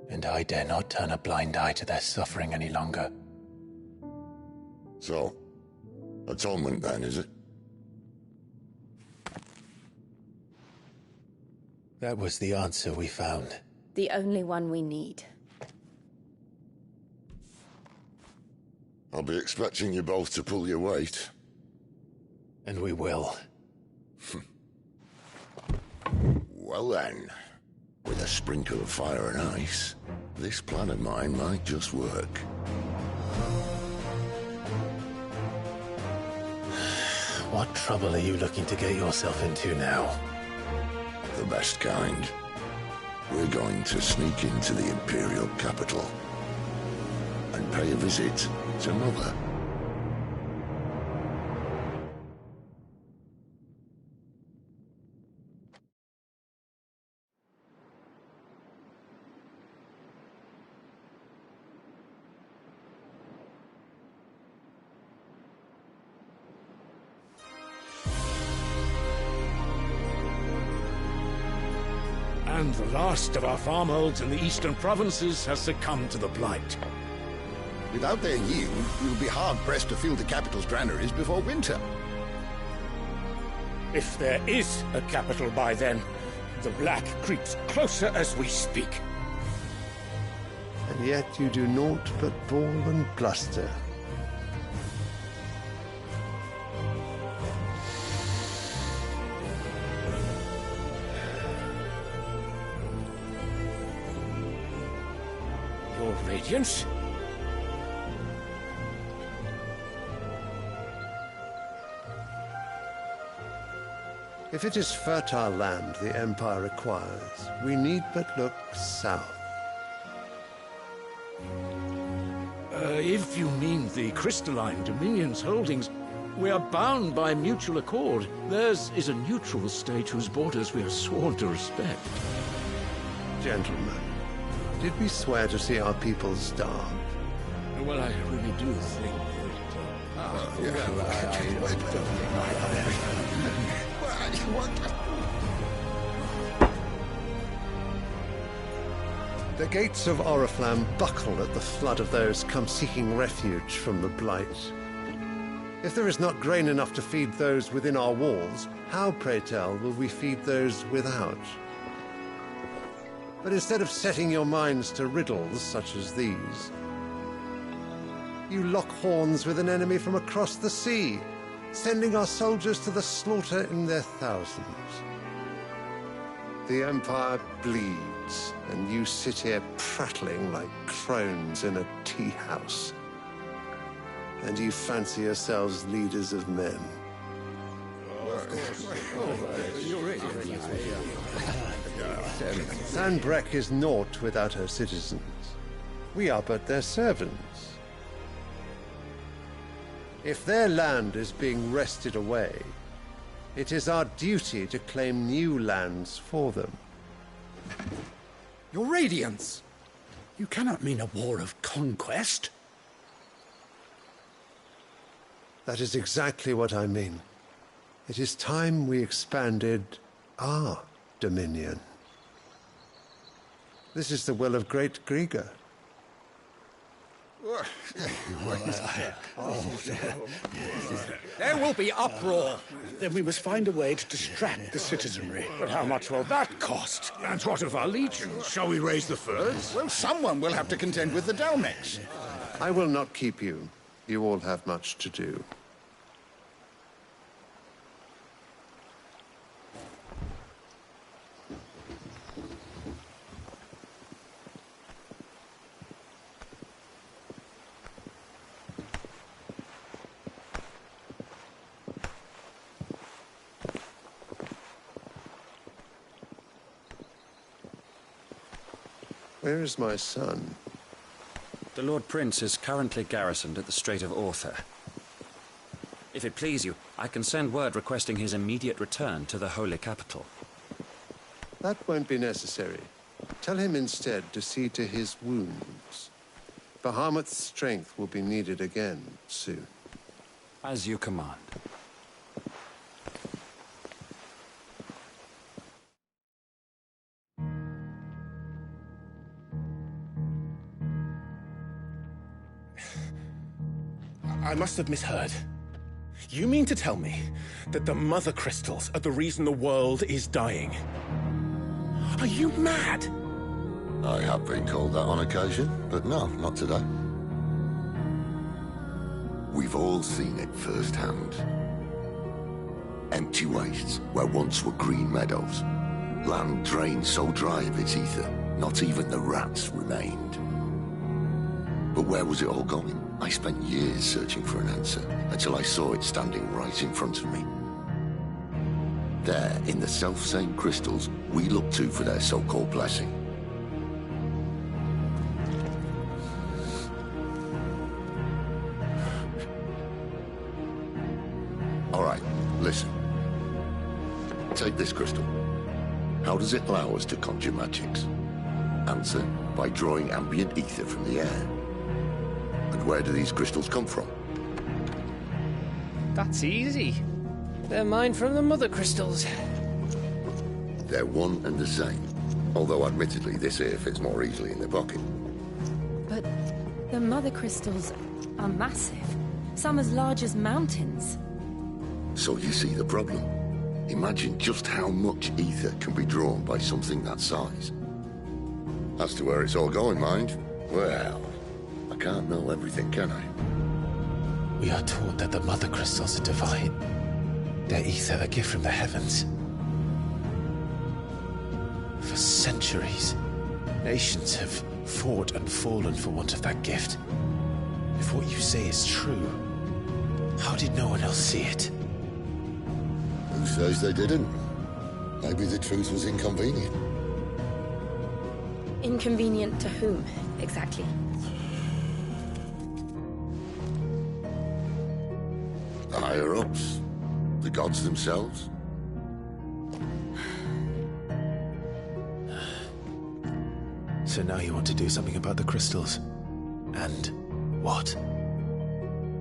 And I dare not turn a blind eye to their suffering any longer. So, atonement then, is it? That was the answer we found. The only one we need. I'll be expecting you both to pull your weight. And we will. Well then, with a sprinkle of fire and ice, this plan of mine might just work. What trouble are you looking to get yourself into now? The best kind. We're going to sneak into the Imperial capital and pay a visit to Mother. And the last of our farmholds in the eastern provinces has succumbed to the blight. Without their yield, we'll be hard-pressed to fill the capital's granaries before winter. If there is a capital by then, the black creeps closer as we speak. And yet you do naught but bawl and bluster. Your Radiance? If it is fertile land the Empire requires, we need but look south. If you mean the crystalline Dominion's holdings, we are bound by mutual accord. Theirs is a neutral state whose borders we are sworn to respect. Gentlemen, did we swear to see our people starve? Well, I really do think The gates of Oriflamme buckle at the flood of those come seeking refuge from the blight. If there is not grain enough to feed those within our walls, how, pray tell, will we feed those without? But instead of setting your minds to riddles such as these, you lock horns with an enemy from across the sea, sending our soldiers to the slaughter in their thousands. The Empire bleeds, and you sit here prattling like crones in a tea-house. And you fancy yourselves leaders of men. Sanbreque is naught without her citizens. We are but their servants. If their land is being wrested away, it is our duty to claim new lands for them. Your Radiance! You cannot mean a war of conquest. That is exactly what I mean. It is time we expanded our dominion. This is the will of great Grieger. There will be uproar. Then we must find a way to distract the citizenry. But how much will that cost? And what of our legions? Shall we raise the furs? Well, someone will have to contend with the Dalmex. I will not keep you. You all have much to do. Where is my son? The Lord Prince is currently garrisoned at the Strait of Arthur. If it please you, I can send word requesting his immediate return to the Holy Capital. That won't be necessary. Tell him instead to see to his wounds. Bahamut's strength will be needed again soon. As you command. I must have misheard. You mean to tell me that the Mother Crystals are the reason the world is dying? Are you mad? I have been called that on occasion, but no, not today. We've all seen it firsthand. Empty wastes where once were green meadows. Land drained so dry of its ether, not even the rats remained. But where was it all going? I spent years searching for an answer, until I saw it standing right in front of me. There, in the self-same crystals we look to for their so-called blessing. All right, listen. Take this crystal. How does it allow us to conjure magics? Answer, by drawing ambient ether from the air. And where do these crystals come from? That's easy. They're mine from the Mother Crystals. They're one and the same. Although admittedly this here fits more easily in the pocket. But the Mother Crystals are massive. Some as large as mountains. So you see the problem. Imagine just how much ether can be drawn by something that size. As to where it's all going, mind, well, I can't know everything, can I? We are taught that the Mother Crystals are divine. Their ether a gift from the heavens. For centuries, nations have fought and fallen for want of that gift. If what you say is true, how did no one else see it? Who says they didn't? Maybe the truth was inconvenient. Inconvenient to whom, exactly? The higher-ups? The gods themselves? So now you want to do something about the crystals? And what?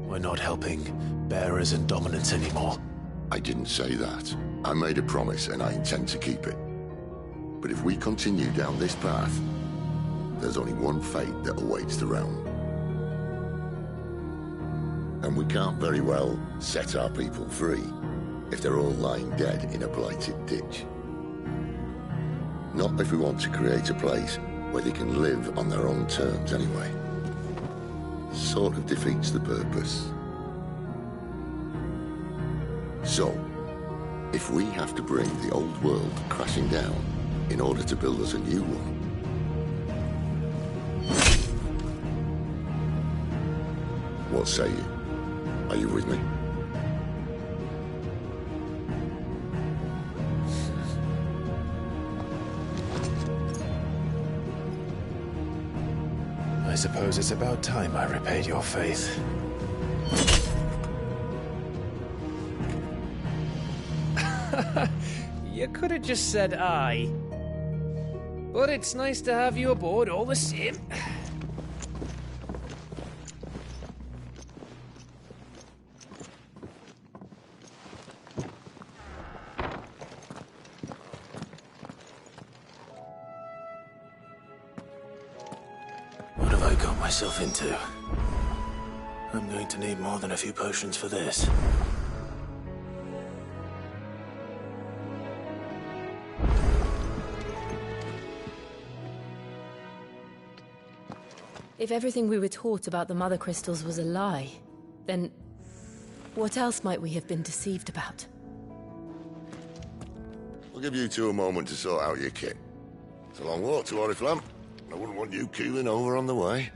We're not helping bearers and dominants anymore. I didn't say that. I made a promise and I intend to keep it. But if we continue down this path, there's only one fate that awaits the realm. And we can't very well set our people free if they're all lying dead in a blighted ditch. Not if we want to create a place where they can live on their own terms anyway. Sort of defeats the purpose. So, if we have to bring the old world crashing down in order to build us a new one, what say you? Are you with me? I suppose it's about time I repaid your faith. You could have just said aye. But it's nice to have you aboard all the same. What have I got myself into? I'm going to need more than a few potions for this. If everything we were taught about the Mother Crystals was a lie, then what else might we have been deceived about? I'll give you two a moment to sort out your kit. It's a long walk to Oriflamme. I wouldn't want you keeling over on the way.